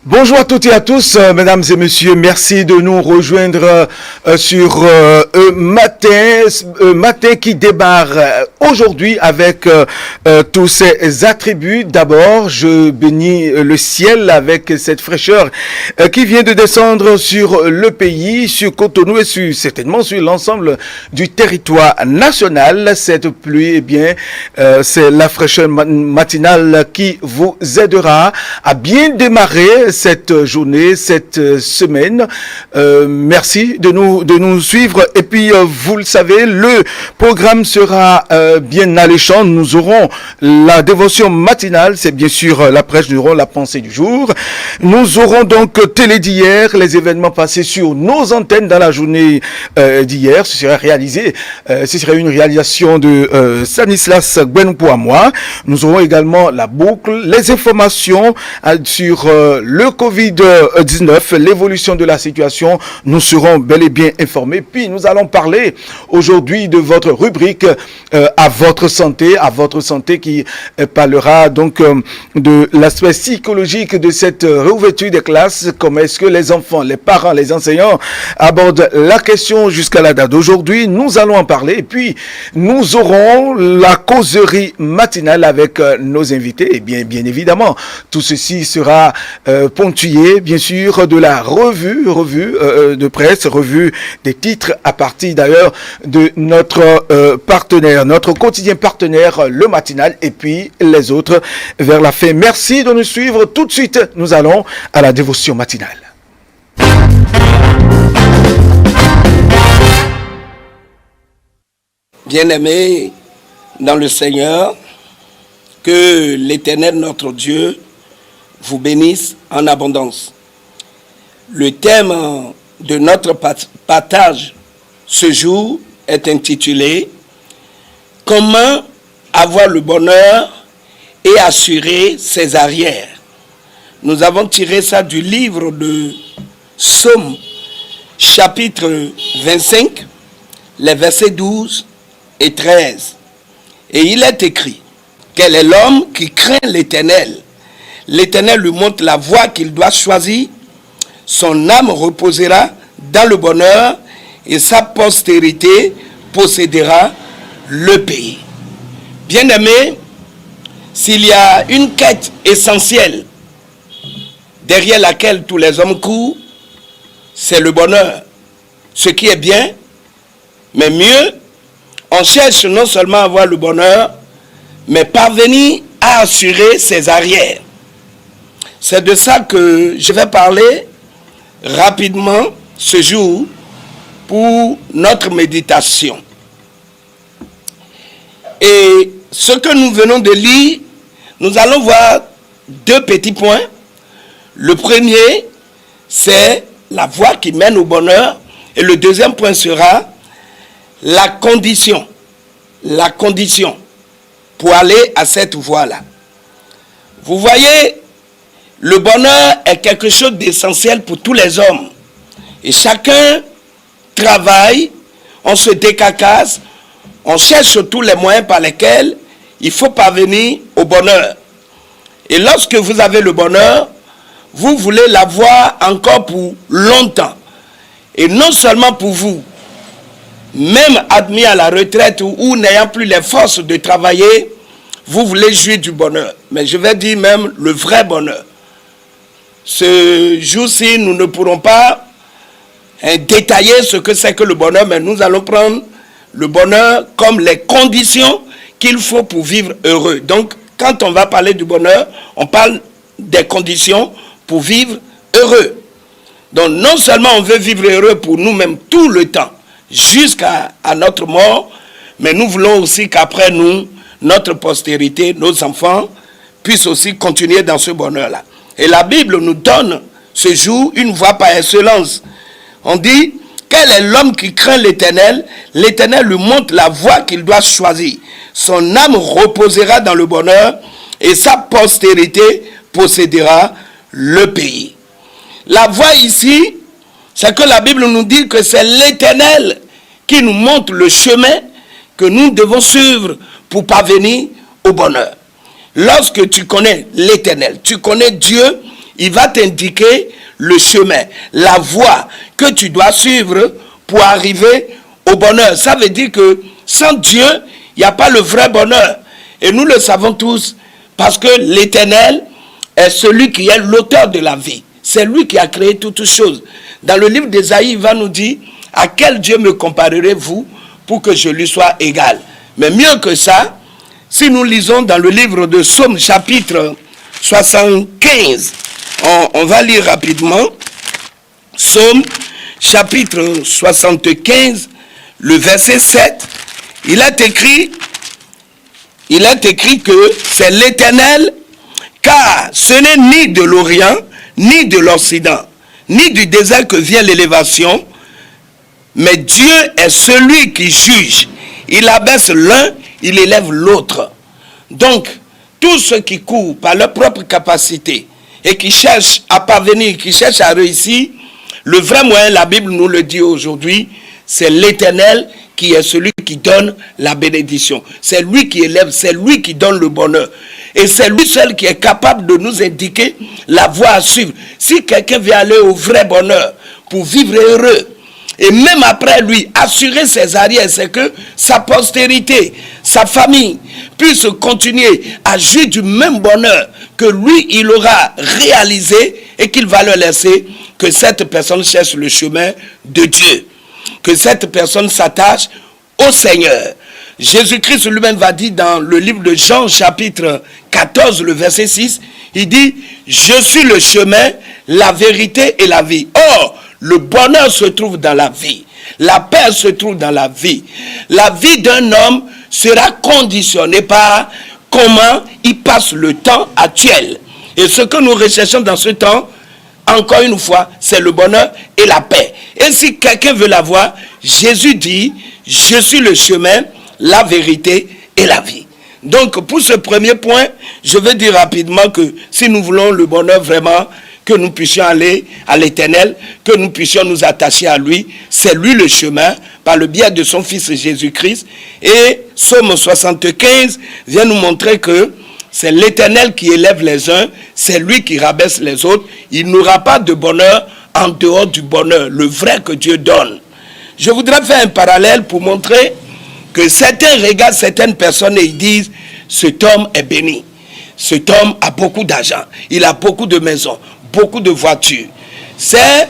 Bonjour à toutes et à tous, mesdames et messieurs, merci de nous rejoindre sur matin qui démarre aujourd'hui avec tous ses attributs. D'abord, je bénis le ciel avec cette fraîcheur qui vient de descendre sur le pays, sur Cotonou et certainement sur l'ensemble du territoire national. Cette pluie, eh bien, c'est la fraîcheur matinale qui vous aidera à bien démarrer cette journée, cette semaine. Merci de nous suivre. Et puis, vous le savez, le programme sera bien alléchant. Nous aurons la dévotion matinale, c'est bien sûr la prêche, nous aurons la pensée du jour. Nous aurons donc télé d'hier, les événements passés sur nos antennes dans la journée d'hier. Ce serait une réalisation de Stanislas Gwenpoamoa. Nous aurons également la boucle, les informations sur le Covid-19, l'évolution de la situation. Nous serons bel et bien informés. Puis nous allons parler aujourd'hui de votre rubrique à votre santé qui parlera donc de l'aspect psychologique de cette réouverture des classes. Comment est-ce que les enfants, les parents, les enseignants abordent la question jusqu'à la date d'aujourd'hui. Nous allons en parler. Et puis nous aurons la causerie matinale avec nos invités. Et bien évidemment, tout ceci sera ponctué, bien sûr, de la revue de presse, revue des titres à partir d'ailleurs de notre partenaire, notre quotidien partenaire, le matinal, et puis les autres vers la fin. Merci de nous suivre. Tout de suite, nous allons à la dévotion matinale. Bien-aimés dans le Seigneur, que l'Éternel notre Dieu vous bénisse en abondance. Le thème de notre partage ce jour est intitulé « Comment avoir le bonheur et assurer ses arrières ». Nous avons tiré ça du livre de Psaume, chapitre 25, les versets 12 et 13. Et il est écrit « Quel est l'homme qui craint l'Éternel ? L'Éternel lui montre la voie qu'il doit choisir. Son âme reposera dans le bonheur et sa postérité possédera le pays. » Bien-aimés, s'il y a une quête essentielle derrière laquelle tous les hommes courent, c'est le bonheur. Ce qui est bien, mais mieux, on cherche non seulement à avoir le bonheur, mais parvenir à assurer ses arrières. C'est de ça que je vais parler rapidement ce jour pour notre méditation. Et ce que nous venons de lire, nous allons voir deux petits points. Le premier, c'est la voie qui mène au bonheur. Et le deuxième point sera la condition pour aller à cette voie-là. Vous voyez, le bonheur est quelque chose d'essentiel pour tous les hommes. Et chacun travaille, on se décarcasse, on cherche tous les moyens par lesquels il faut parvenir au bonheur. Et lorsque vous avez le bonheur, vous voulez l'avoir encore pour longtemps. Et non seulement pour vous, même admis à la retraite ou n'ayant plus les forces de travailler, vous voulez jouir du bonheur. Mais je vais dire même le vrai bonheur. Ce jour-ci, nous ne pourrons pas détailler ce que c'est que le bonheur, mais nous allons prendre le bonheur comme les conditions qu'il faut pour vivre heureux. Donc, quand on va parler du bonheur, on parle des conditions pour vivre heureux. Donc, non seulement on veut vivre heureux pour nous-mêmes tout le temps, jusqu'à notre mort, mais nous voulons aussi qu'après nous, notre postérité, nos enfants, puissent aussi continuer dans ce bonheur-là. Et la Bible nous donne ce jour une voie par excellence. On dit, quel est l'homme qui craint l'Éternel? L'Éternel lui montre la voie qu'il doit choisir. Son âme reposera dans le bonheur et sa postérité possédera le pays. La voie ici, c'est que la Bible nous dit que c'est l'Éternel qui nous montre le chemin que nous devons suivre pour parvenir au bonheur. Lorsque tu connais l'Éternel, tu connais Dieu, il va t'indiquer le chemin, la voie que tu dois suivre pour arriver au bonheur. Ça veut dire que sans Dieu, il n'y a pas le vrai bonheur. Et nous le savons tous, parce que l'Éternel est celui qui est l'auteur de la vie. C'est lui qui a créé toutes choses. Dans le livre d'Ésaïe, il va nous dire, à quel Dieu me comparerez-vous pour que je lui sois égal? Mais mieux que ça, si nous lisons dans le livre de Psaume chapitre 75, on va lire rapidement. Psaume chapitre 75, le verset 7, il est écrit que c'est l'Éternel, car ce n'est ni de l'Orient, ni de l'Occident, ni du désert que vient l'élévation, mais Dieu est celui qui juge. Il abaisse l'un, il élève l'autre. Donc, tous ceux qui courent par leur propre capacité et qui cherchent à parvenir, qui cherchent à réussir, le vrai moyen, la Bible nous le dit aujourd'hui, c'est l'Éternel qui est celui qui donne la bénédiction. C'est lui qui élève, c'est lui qui donne le bonheur. Et c'est lui seul qui est capable de nous indiquer la voie à suivre. Si quelqu'un veut aller au vrai bonheur pour vivre heureux, et même après lui, assurer ses arrières, c'est que sa postérité, sa famille puisse continuer à jouir du même bonheur que lui, il aura réalisé et qu'il va leur laisser, que cette personne cherche le chemin de Dieu. Que cette personne s'attache au Seigneur. Jésus-Christ lui-même va dire dans le livre de Jean chapitre 14, le verset 6, il dit, je suis le chemin, la vérité et la vie. Or, le bonheur se trouve dans la vie. La paix se trouve dans la vie. La vie d'un homme sera conditionnée par comment il passe le temps actuel. Et ce que nous recherchons dans ce temps, encore une fois, c'est le bonheur et la paix. Et si quelqu'un veut l'avoir, Jésus dit, je suis le chemin, la vérité et la vie. Donc, pour ce premier point, je vais dire rapidement que si nous voulons le bonheur vraiment, que nous puissions aller à l'Éternel, que nous puissions nous attacher à lui, c'est lui le chemin, par le biais de son Fils Jésus-Christ. Et Psaume 75 vient nous montrer que c'est l'Éternel qui élève les uns, c'est lui qui rabaisse les autres. Il n'aura pas de bonheur en dehors du bonheur, le vrai que Dieu donne. Je voudrais faire un parallèle pour montrer que certains regardent certaines personnes et ils disent, cet homme est béni. Cet homme a beaucoup d'argent, il a beaucoup de maisons, beaucoup de voitures. C'est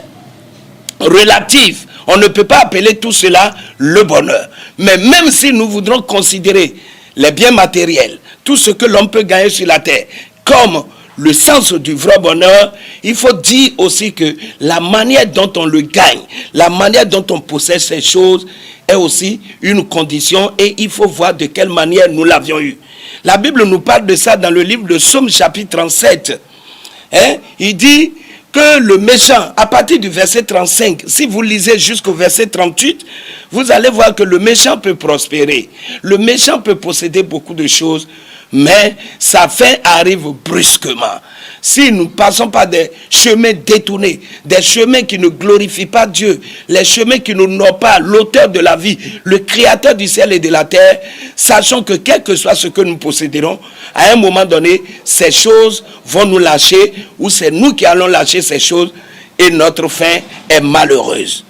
relatif. On ne peut pas appeler tout cela le bonheur. Mais même si nous voudrons considérer les biens matériels, tout ce que l'on peut gagner sur la terre, comme le sens du vrai bonheur, il faut dire aussi que la manière dont on le gagne, la manière dont on possède ces choses est aussi une condition et il faut voir de quelle manière nous l'avions eu. La Bible nous parle de ça dans le livre de Psaume chapitre 37. Il dit que le méchant, à partir du verset 35, si vous lisez jusqu'au verset 38, vous allez voir que le méchant peut prospérer. Le méchant peut posséder beaucoup de choses, mais sa fin arrive brusquement. Si nous ne passons pas des chemins détournés, des chemins qui ne glorifient pas Dieu, les chemins qui n'honorent pas l'auteur de la vie, le créateur du ciel et de la terre, sachant que quel que soit ce que nous posséderons, à un moment donné, ces choses vont nous lâcher, ou c'est nous qui allons lâcher ces choses, et notre fin est malheureuse.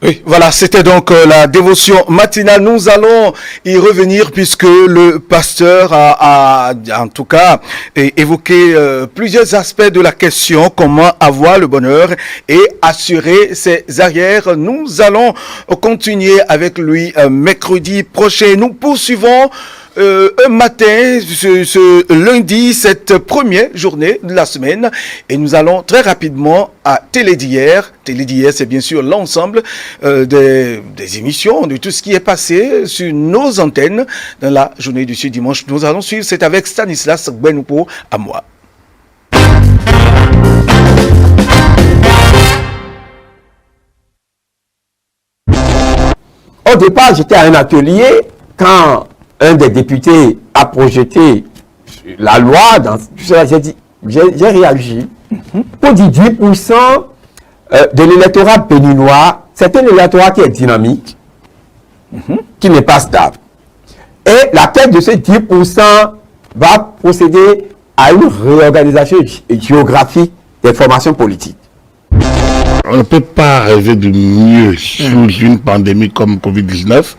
Oui, voilà, c'était donc la dévotion matinale. Nous allons y revenir puisque le pasteur a en tout cas évoqué plusieurs aspects de la question comment avoir le bonheur et assurer ses arrières. Nous allons continuer avec lui mercredi prochain. Nous poursuivons un matin, ce lundi, cette première journée de la semaine, et nous allons très rapidement à Télé d'hier. Télé d'hier, c'est bien sûr l'ensemble des émissions, de tout ce qui est passé sur nos antennes dans la journée du ce dimanche. Nous allons suivre, c'est avec Stanislas Benoupo à moi. Au départ, j'étais à un atelier quand un des députés a projeté la loi, j'ai réagi pour dire 10% de l'électorat béninois, c'est un électorat qui est dynamique, qui n'est pas stable. Et la quête de ces 10% va procéder à une réorganisation géographique des formations politiques. On ne peut pas rêver de mieux sous une pandémie comme Covid-19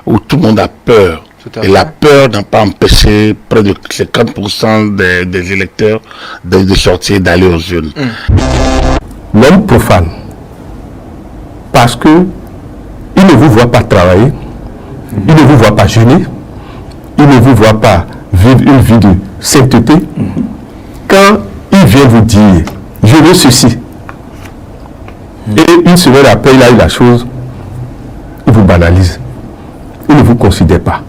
où tout le monde a peur. Et la peur n'a pas empêché près de 50% des électeurs de sortir, d'aller aux urnes. L'homme profane, parce que il ne vous voit pas travailler, il ne vous voit pas jeûner, il ne vous voit pas vivre une vie de sainteté. Quand il vient vous dire, je veux ceci, et une semaine après, il a eu la chose, il vous banalise. Il ne vous considère pas.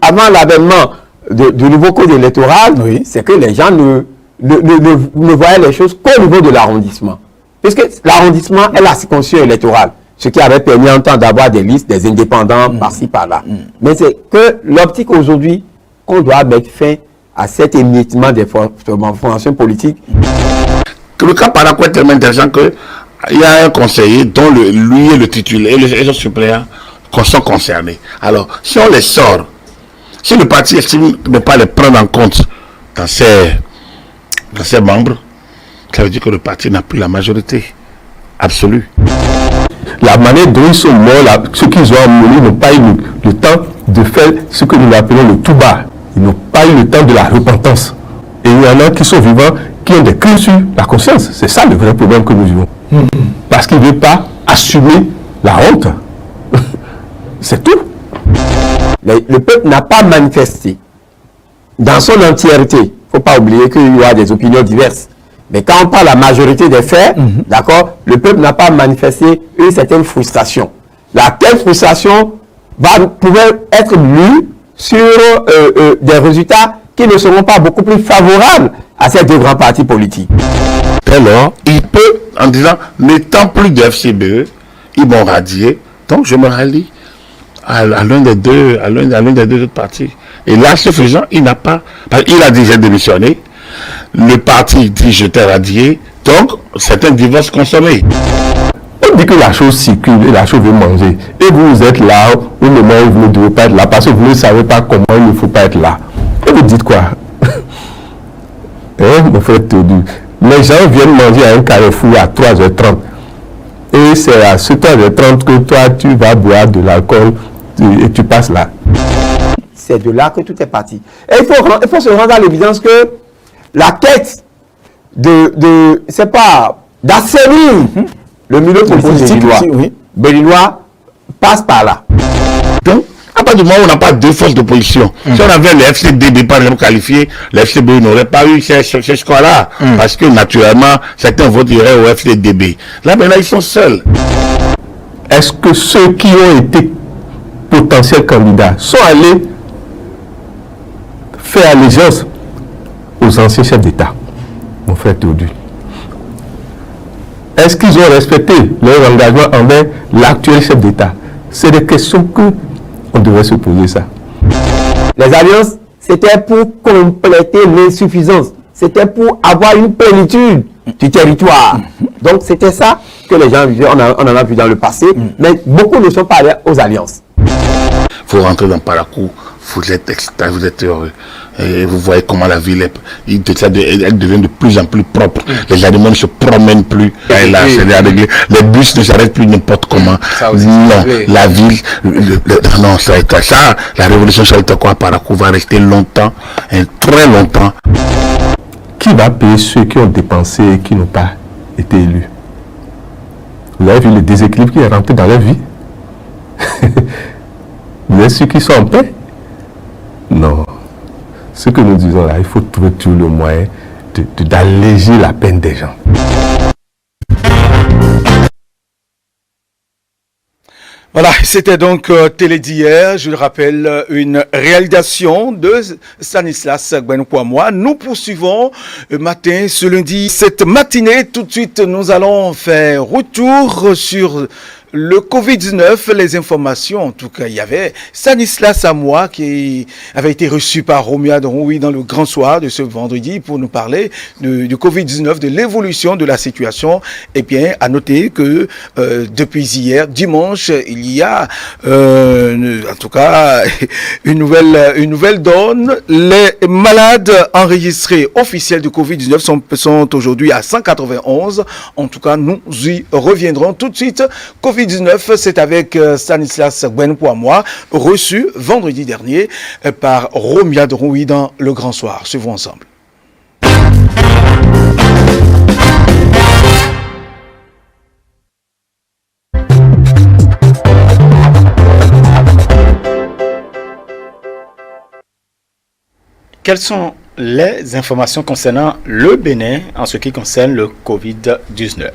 Avant l'avènement du nouveau code électoral, c'est que les gens ne voyaient les choses qu'au niveau de l'arrondissement. Puisque l'arrondissement est la circonscription électorale. Ce qui avait permis en temps d'avoir des listes, des indépendants par-ci, par-là. Mais c'est que l'optique aujourd'hui, qu'on doit mettre fin à cet émiettement des formations politiques. Le cas Parakou est tellement intéressant qu'il y a un conseiller dont lui est le titulaire et les autres suppléants sont concernés. Alors, si on les sort, si le parti estime ne pas les prendre en compte dans ses membres, ça veut dire que le parti n'a plus la majorité absolue. La manière dont ils sont morts, ceux qu'ils ont amenés n'ont pas eu le temps de faire ce que nous appelons le touba. Ils n'ont pas eu le temps de la repentance. Et il y en a qui sont vivants, qui ont des crimes sur la conscience. C'est ça le vrai problème que nous vivons. Parce qu'ils ne veulent pas assumer la honte. C'est tout. Le peuple n'a pas manifesté dans son entièreté. Il ne faut pas oublier qu'il y a des opinions diverses. Mais quand on parle de la majorité des faits, d'accord, le peuple n'a pas manifesté une certaine frustration. Laquelle frustration pouvait être lue sur des résultats qui ne seront pas beaucoup plus favorables à ces deux grands partis politiques. Alors, il peut, en disant, n'étant plus de FCBE, ils vont radier, donc je me rallie à l'un des deux autres partis. Et là, ce faisant, il a déjà démissionné. Le parti dit je t'ai radié, donc c'est un divorce consommé. On dit que la chose circule et la chose veut manger. Et vous êtes là au moment où vous ne devez pas être là parce que vous ne savez pas comment il ne faut pas être là. Et vous dites quoi? Mon frère Théodule, les gens viennent manger à un carrefour à 3h30. Et c'est à 7h30 que toi tu vas boire de l'alcool et tu passes là. C'est de là que tout est parti. Et il faut se rendre à l'évidence que la quête c'est pas d'assainir le milieu politique béninois passe par là. Donc, à partir du moment où on n'a pas deux forces d'opposition, si on avait le FCDB par exemple qualifié, le FCDB n'aurait pas eu ces scores-là. Parce que naturellement, certains voteraient au FCDB. Là maintenant, ils sont seuls. Est-ce que ceux qui ont été potentiels candidats sont allés faire allégeance aux anciens chefs d'État, mon frère Théodule? Est-ce qu'ils ont respecté leur engagement envers l'actuel chef d'État? C'est des questions que on devrait se poser ça. Les alliances, c'était pour compléter l'insuffisance. C'était pour avoir une plénitude du territoire. Donc c'était ça que les gens vivaient. On en a vu dans le passé. Mais beaucoup ne sont pas allés aux alliances. Vous rentrez dans Parakou, vous êtes extase, vous êtes heureux. Et vous voyez comment la ville elle devient de plus en plus propre. Les animaux ne se promènent plus. Et là, les bus ne s'arrêtent plus n'importe comment. Non, la ville, non, ça va être ça. La révolution Chaltako à Parakou va rester longtemps, très longtemps. Qui va payer ceux qui ont dépensé et qui n'ont pas été élus? Vous avez vu le déséquilibre qui est rentré dans leur vie? Vous avez ceux qui sont en paix? Non. Ce que nous disons là, il faut trouver tout le moyen d'alléger la peine des gens. Voilà, c'était donc Télé d'hier, je le rappelle, une réalisation de Stanislas Gbenoukwamwa. Nous poursuivons matin, ce lundi, cette matinée. Tout de suite, nous allons faire retour sur le Covid-19, les informations, en tout cas, il y avait Stanislas Samoa qui avait été reçu par Romia Doroui dans le grand soir de ce vendredi pour nous parler du Covid-19, de l'évolution de la situation. Et bien, à noter que depuis hier, dimanche, il y a, en tout cas, une nouvelle donne. Les malades enregistrés officiels du Covid-19 sont aujourd'hui à 191. En tout cas, nous y reviendrons tout de suite. Covid-19, c'est avec Stanislas Gwenpoamoa, reçu vendredi dernier par Romia Doroui dans le grand soir. Suivons ensemble. Quelles sont les informations concernant le Bénin en ce qui concerne le Covid-19?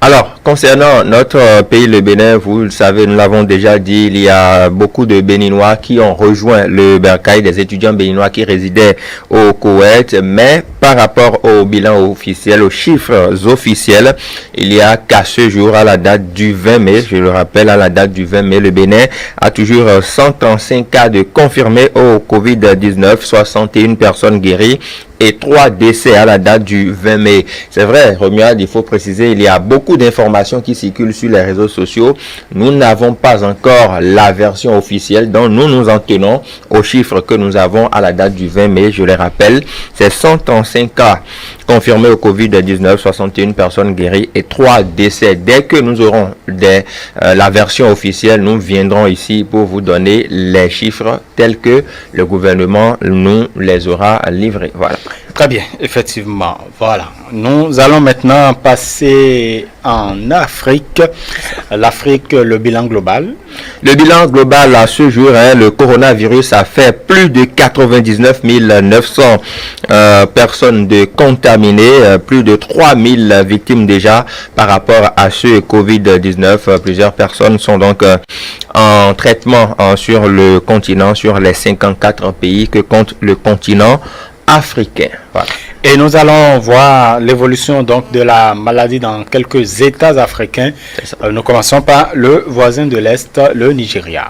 Alors, concernant notre pays, le Bénin, vous le savez, nous l'avons déjà dit, il y a beaucoup de Béninois qui ont rejoint le bercail, des étudiants béninois qui résidaient au Koweït, mais par rapport au bilan officiel, aux chiffres officiels, il y a qu'à ce jour, à la date du 20 mai, je le rappelle, à la date du 20 mai, le Bénin a toujours 135 cas de confirmés au Covid-19, 61 personnes guéries et 3 décès à la date du 20 mai. C'est vrai, Romuald, il faut préciser, il y a beaucoup d'informations qui circulent sur les réseaux sociaux. Nous n'avons pas encore la version officielle, donc nous nous en tenons aux chiffres que nous avons à la date du 20 mai. Je les rappelle, c'est 135 cas confirmés au Covid-19, 61 personnes guéries et 3 décès. Dès que nous aurons la version officielle, nous viendrons ici pour vous donner les chiffres tels que le gouvernement nous les aura livrés. Voilà. Très bien, effectivement. Voilà. Nous allons maintenant passer en Afrique. L'Afrique, le bilan global. Le bilan global à ce jour, le coronavirus a fait plus de 99 900 personnes de contaminées, plus de 3000 victimes déjà par rapport à ce Covid-19. Plusieurs personnes sont donc en traitement sur le continent, sur les 54 pays que compte le continent africain. Voilà. Et nous allons voir l'évolution donc de la maladie dans quelques États africains. Nous commençons par le voisin de l'Est, le Nigeria.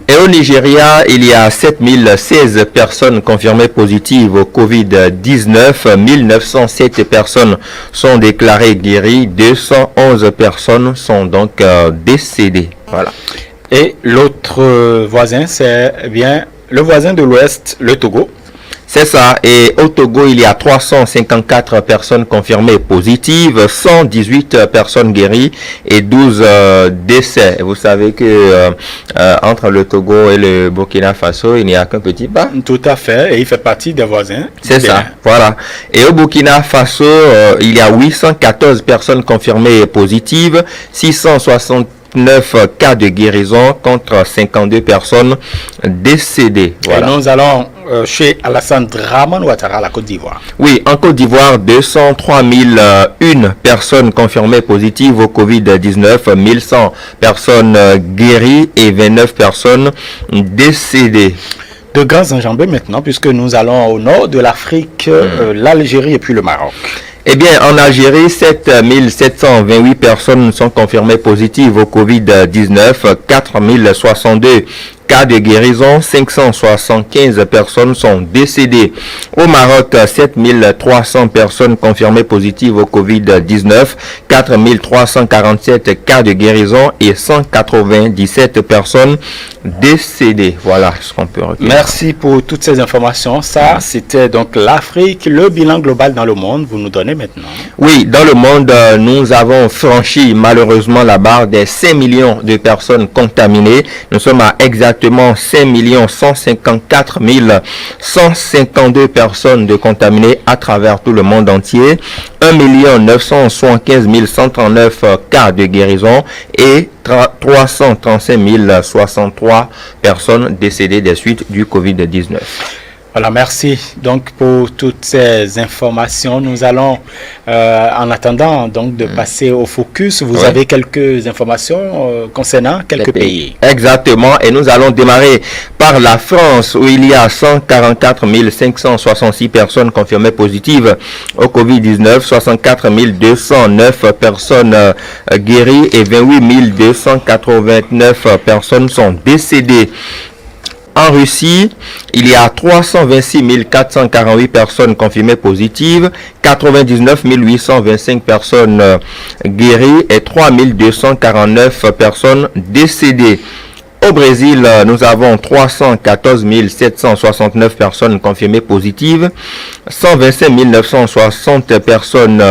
Et au Nigeria, il y a 7016 personnes confirmées positives au Covid-19. 1907 personnes sont déclarées guéries. 211 personnes sont donc décédées. Voilà. Et l'autre voisin, c'est bien le voisin de l'Ouest, le Togo. C'est ça. Et au Togo, il y a 354 personnes confirmées positives, 118 personnes guéries et 12 décès. Vous savez que entre le Togo et le Burkina Faso, il n'y a qu'un petit pas. Tout à fait. Et il fait partie des voisins. C'est ça. Voilà. Et au Burkina Faso, il y a 814 personnes confirmées positives, 669 cas de guérison contre 52 personnes décédées. Voilà. Et nous allons chez Alassane Dramane Ouattara, la Côte d'Ivoire. Oui, en Côte d'Ivoire, 203 001 personnes confirmées positives au Covid-19, 1100 personnes guéries et 29 personnes décédées. De grands enjambées maintenant, puisque nous allons au nord de l'Afrique, l'Algérie et puis le Maroc. Eh bien, en Algérie, 7728 personnes sont confirmées positives au Covid-19, 4062 cas de guérison, 575 personnes sont décédées. Au Maroc, 7300 personnes confirmées positives au Covid-19, 4347 cas de guérison et 197 personnes décédées. Voilà ce qu'on peut retenir. Merci pour toutes ces informations. Ça, c'était donc l'Afrique, le bilan global dans le monde. Vous nous donnez maintenant. Oui, dans le monde, nous avons franchi malheureusement la barre des 5 millions de personnes contaminées. Nous sommes à exactement 5 154 152 personnes de contaminées à travers tout le monde entier. 1 975 139 cas de guérison et 335 063 personnes décédées des suites du Covid-19. Voilà, merci donc pour toutes ces informations. Nous allons, en attendant donc de passer au focus, vous avez quelques informations concernant quelques pays. Exactement, et nous allons démarrer par la France où il y a 144 566 personnes confirmées positives au Covid-19, 64 209 personnes guéries et 28 289 personnes sont décédées. En Russie, il y a 326 448 personnes confirmées positives, 99 825 personnes guéries et 3 249 personnes décédées. Au Brésil, nous avons 314 769 personnes confirmées positives, 125 960 personnes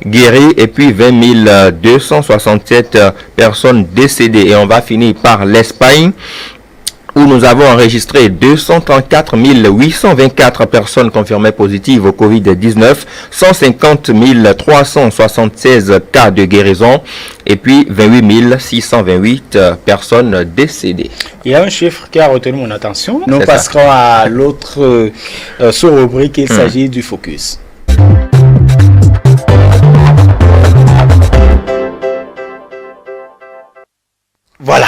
guéries et puis 20 267 personnes décédées. Et on va finir par l'Espagne, où nous avons enregistré 234 824 personnes confirmées positives au Covid-19, 150 376 cas de guérison et puis 28 628 personnes décédées. Il y a un chiffre qui a retenu mon attention. Nous passerons à l'autre sous-rubrique, il s'agit du focus. Voilà.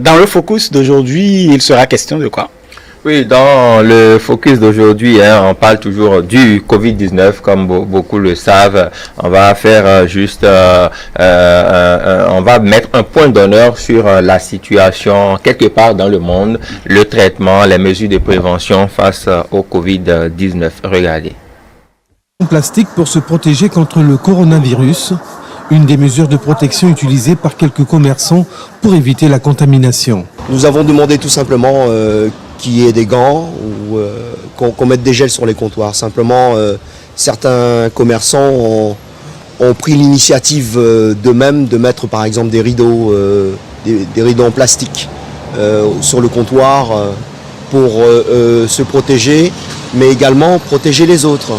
Dans le focus d'aujourd'hui, il sera question de quoi? Oui, dans le focus d'aujourd'hui, on parle toujours du Covid-19, comme beaucoup le savent. On va faire juste, on va mettre un point d'honneur sur la situation quelque part dans le monde, le traitement, les mesures de prévention face au Covid-19. Regardez. Plastique pour se protéger contre le coronavirus. Une des mesures de protection utilisées par quelques commerçants pour éviter la contamination. Nous avons demandé tout simplement qu'il y ait des gants ou qu'on mette des gels sur les comptoirs. Simplement, certains commerçants ont pris l'initiative d'eux-mêmes de mettre par exemple des rideaux en plastique sur le comptoir pour se protéger, mais également protéger les autres.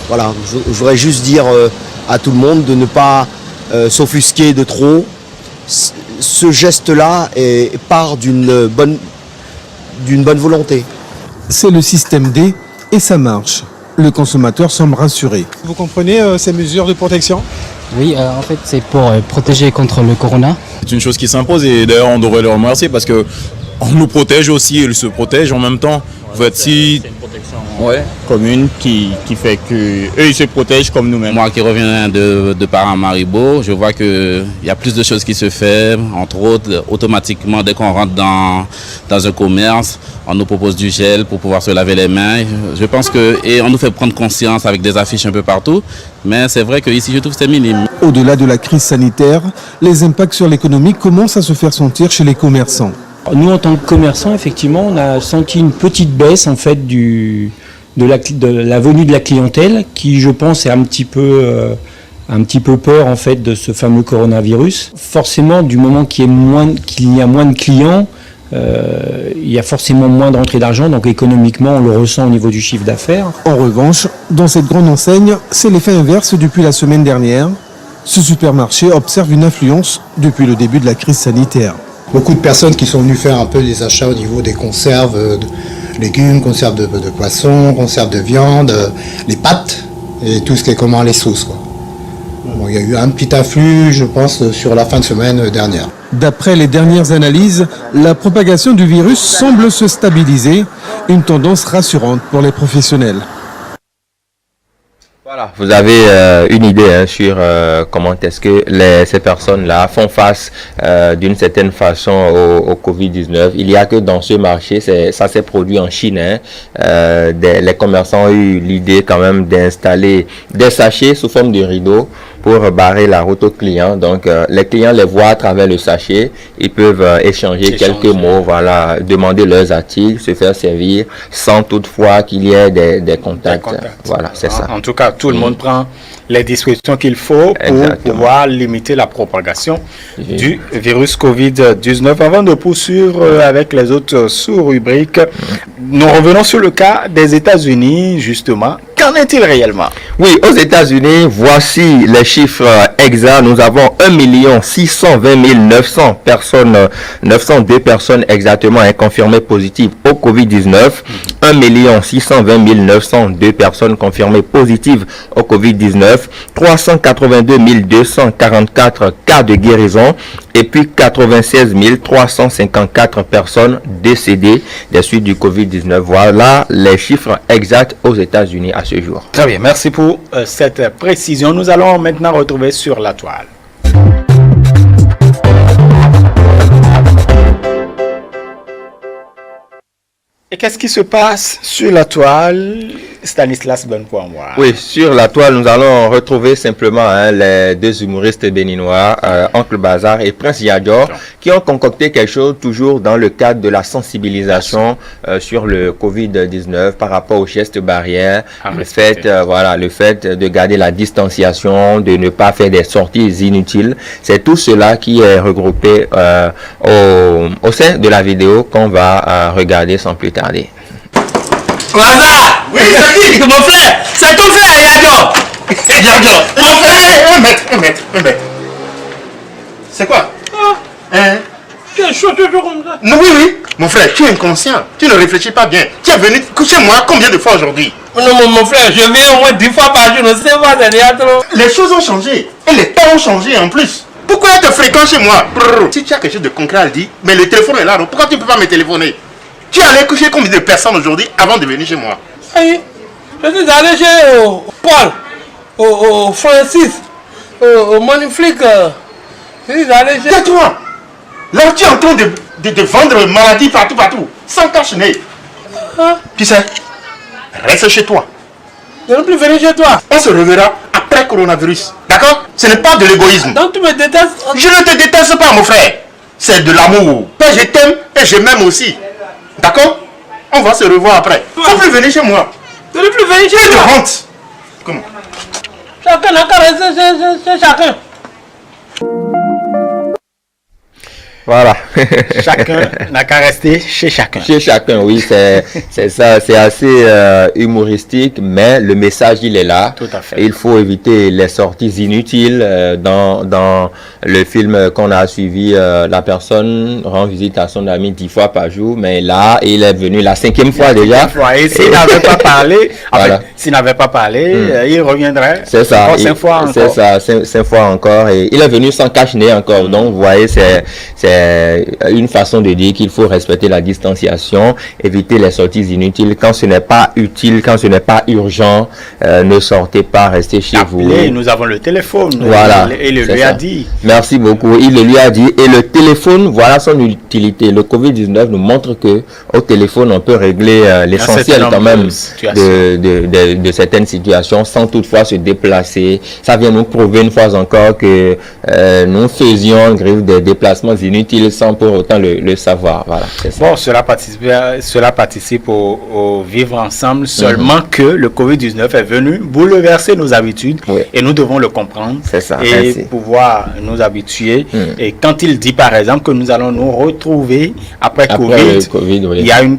Voilà, je voudrais juste dire à tout le monde de ne pas s'offusquer de trop. Ce geste-là part d'une bonne volonté. C'est le système D et ça marche. Le consommateur semble rassuré. Vous comprenez ces mesures de protection? Oui, en fait, c'est pour protéger contre le corona. C'est une chose qui s'impose et d'ailleurs on devrait le remercier parce que on nous protège aussi et ils se protègent en même temps. En fait, si commune qui fait que eux ils se protègent comme nous-mêmes. Moi qui reviens de Paramaribo, je vois qu'il y a plus de choses qui se font, entre autres automatiquement dès qu'on rentre dans un commerce, on nous propose du gel pour pouvoir se laver les mains. Je pense et on nous fait prendre conscience avec des affiches un peu partout, mais c'est vrai que ici je trouve que c'est minime. Au-delà de la crise sanitaire, les impacts sur l'économie commencent à se faire sentir chez les commerçants. Nous, en tant que commerçants, effectivement, on a senti une petite baisse en fait de la venue de la clientèle, qui, je pense, est un petit peu peur en fait de ce fameux coronavirus. Forcément, du moment qu'il y a moins de clients, il y a forcément moins d'entrée d'argent, donc économiquement, on le ressent au niveau du chiffre d'affaires. En revanche, dans cette grande enseigne, c'est l'effet inverse depuis la semaine dernière. Ce supermarché observe une influence depuis le début de la crise sanitaire. Beaucoup de personnes qui sont venues faire un peu des achats au niveau des conserves de légumes, conserves de poissons, conserves de viande, les pâtes et tout ce qui est comment les sauces, quoi. Bon, il y a eu un petit afflux, je pense, sur la fin de semaine dernière. D'après les dernières analyses, la propagation du virus semble se stabiliser, une tendance rassurante pour les professionnels. Voilà, vous avez une idée sur comment est-ce que ces personnes-là font face d'une certaine façon au Covid-19. Il n'y a que dans ce marché, ça s'est produit en Chine. Les commerçants ont eu l'idée quand même d'installer des sachets sous forme de rideaux pour barrer la route aux clients. Donc, les clients les voient à travers le sachet. Ils peuvent échanger quelques mots, voilà, demander leurs articles, se faire servir sans toutefois qu'il y ait des contacts. Voilà, c'est ça. En tout cas, tout le monde prend les dispositions qu'il faut pour pouvoir limiter la propagation du virus Covid-19. Avant de poursuivre avec les autres sous-rubriques, nous revenons sur le cas des États-Unis, justement. qu'en est-il réellement? Oui, aux États-Unis, voici les chiffres exacts. Nous avons 1 620 900 personnes, 902 personnes exactement confirmées positives au Covid-19. 1 620 902 personnes confirmées positives au Covid-19. 382 244 cas de guérison. Et puis 96 354 personnes décédées des suites du Covid-19. Voilà les chiffres exacts aux États-Unis à ce jour. Très bien, merci pour cette précision. Nous allons maintenant retrouver sur la toile. Et qu'est-ce qui se passe sur la toile, Stanislas Benpoamwa? Oui, sur la toile, nous allons retrouver simplement les deux humoristes béninois, Oncle Bazar et Prince Yadjor, qui ont concocté quelque chose toujours dans le cadre de la sensibilisation sur le Covid-19 par rapport aux gestes barrières, le fait de garder la distanciation, de ne pas faire des sorties inutiles. C'est tout cela qui est regroupé au sein de la vidéo qu'on va regarder sans plus tarder. Voilà! Oui, c'est mon frère! C'est ton frère, Yadjor! Yadjor! Mon frère! Un mètre. C'est quoi? Tu es chaud toujours comme ça? Non, oui. Mon frère, tu es inconscient. Tu ne réfléchis pas bien. Tu es venu coucher moi combien de fois aujourd'hui? Non, mon frère, je viens au moins 10 fois par jour. Ne sais pas, c'est déjà trop. Les choses ont changé. Et les temps ont changé en plus. Pourquoi être fréquent chez moi? Si tu as quelque chose de concret à dire, mais le téléphone est là, donc pourquoi tu ne peux pas me téléphoner? Tu es allé coucher combien de personnes aujourd'hui avant de venir chez moi? Oui, je suis allé chez Paul, au Francis, au magnifique. Je suis allé chez... Tais-toi! Là, tu es en train de vendre maladie partout, sans cache-nez. Tu sais, reste chez toi. Je ne veux plus venir chez toi. On se reverra après coronavirus. D'accord? Ce n'est pas de l'égoïsme. Donc tu me détestes? Je ne te déteste pas, mon frère. C'est de l'amour. Je t'aime et je m'aime aussi. D'accord? On va se revoir après. Faut plus venir chez moi. Je ne veux plus venir chez toi. toi. Je rentre. Comment? Chacun n'a qu'à rester chez chacun. Voilà. Chacun n'a qu'à rester chez chacun. Chez chacun, oui, c'est ça. C'est assez humoristique, mais le message, il est là. Tout à fait. Et il faut éviter les sorties inutiles. Dans le film qu'on a suivi, la personne rend visite à son ami 10 fois par jour, mais là, il est venu la 5e fois déjà. Et s'il n'avait pas parlé, s'il n'avait pas parlé, il reviendrait. C'est ça. 5 fois encore. C'est ça, 5 fois encore. Et il est venu sans cache-nez encore. Donc, vous voyez, c'est une façon de dire qu'il faut respecter la distanciation, éviter les sorties inutiles. Quand ce n'est pas utile, quand ce n'est pas urgent, ne sortez pas, restez chez vous. Nous avons le téléphone. Voilà. Et il lui a dit. Merci beaucoup. Il le lui a dit. Et le téléphone, voilà son utilité. Le Covid-19 nous montre que au téléphone, on peut régler l'essentiel quand même de certaines situations sans toutefois se déplacer. Ça vient nous prouver une fois encore que nous faisions grève des déplacements inutiles sans pour autant le savoir. Voilà, c'est ça. Bon, cela participe au vivre ensemble, seulement que le Covid-19 est venu bouleverser nos habitudes et nous devons le comprendre et pouvoir nous habituer. Et quand il dit par exemple que nous allons nous retrouver après Covid, il y a une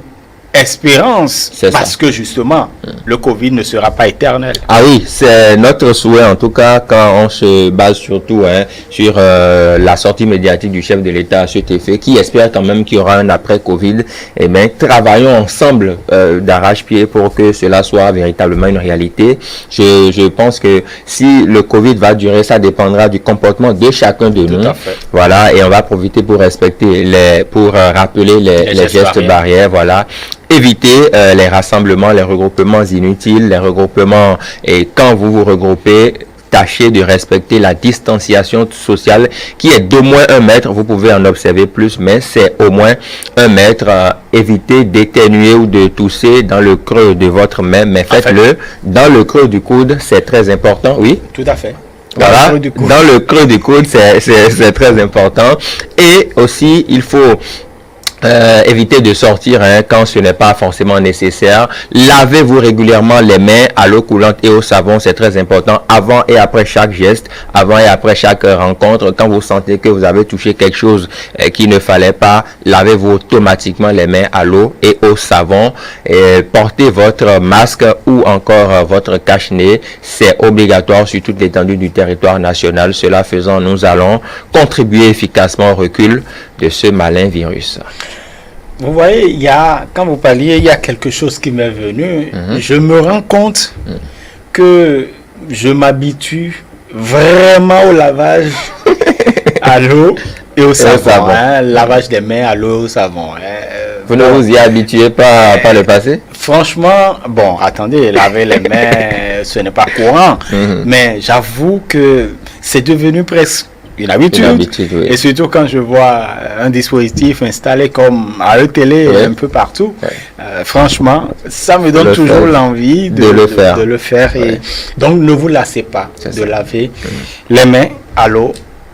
espérance parce que justement le Covid ne sera pas éternel. Ah oui, c'est notre souhait en tout cas quand on se base surtout sur la sortie médiatique du chef de l'État à cet effet, qui espère quand même qu'il y aura un après Covid. Et bien travaillons ensemble d'arrache-pied pour que cela soit véritablement une réalité. Je pense que si le Covid va durer, ça dépendra du comportement de chacun de nous. Voilà, et on va profiter pour respecter pour rappeler les gestes barrières. Voilà. Éviter les rassemblements, les regroupements inutiles, les regroupements, et quand vous vous regroupez, tâchez de respecter la distanciation sociale qui est d'au moins 1 mètre. Vous pouvez en observer plus, mais c'est au moins 1 mètre. Évitez d'éternuer ou de tousser dans le creux de votre main, mais faites-le dans le creux du coude, c'est très important. Oui? Tout à fait. Voilà, dans le creux du coude, c'est très important. Et aussi, il faut évitez de sortir quand ce n'est pas forcément nécessaire. Lavez-vous régulièrement les mains à l'eau coulante et au savon, c'est très important, avant et après chaque geste, avant et après chaque rencontre. Quand vous sentez que vous avez touché quelque chose qu'il ne fallait pas, lavez-vous automatiquement les mains à l'eau et au savon. Portez votre masque ou encore votre cache-nez, c'est obligatoire sur toute l'étendue du territoire national. Cela faisant, nous allons contribuer efficacement au recul de ce malin virus. Vous voyez, quand vous parliez, il y a quelque chose qui m'est venu. Je me rends compte que je m'habitue vraiment au lavage à l'eau et au savon. Lavage des mains à l'eau et au savon. Vous ne vous y habituez pas par le passé? Franchement, bon, attendez, laver les mains, ce n'est pas courant. Mais j'avoue que c'est devenu presque une habitude, oui. Et surtout quand je vois un dispositif installé comme à la télé un peu partout, franchement, ça me donne toujours l'envie de le faire. Et donc, ne vous lassez pas de laver les mains à l'eau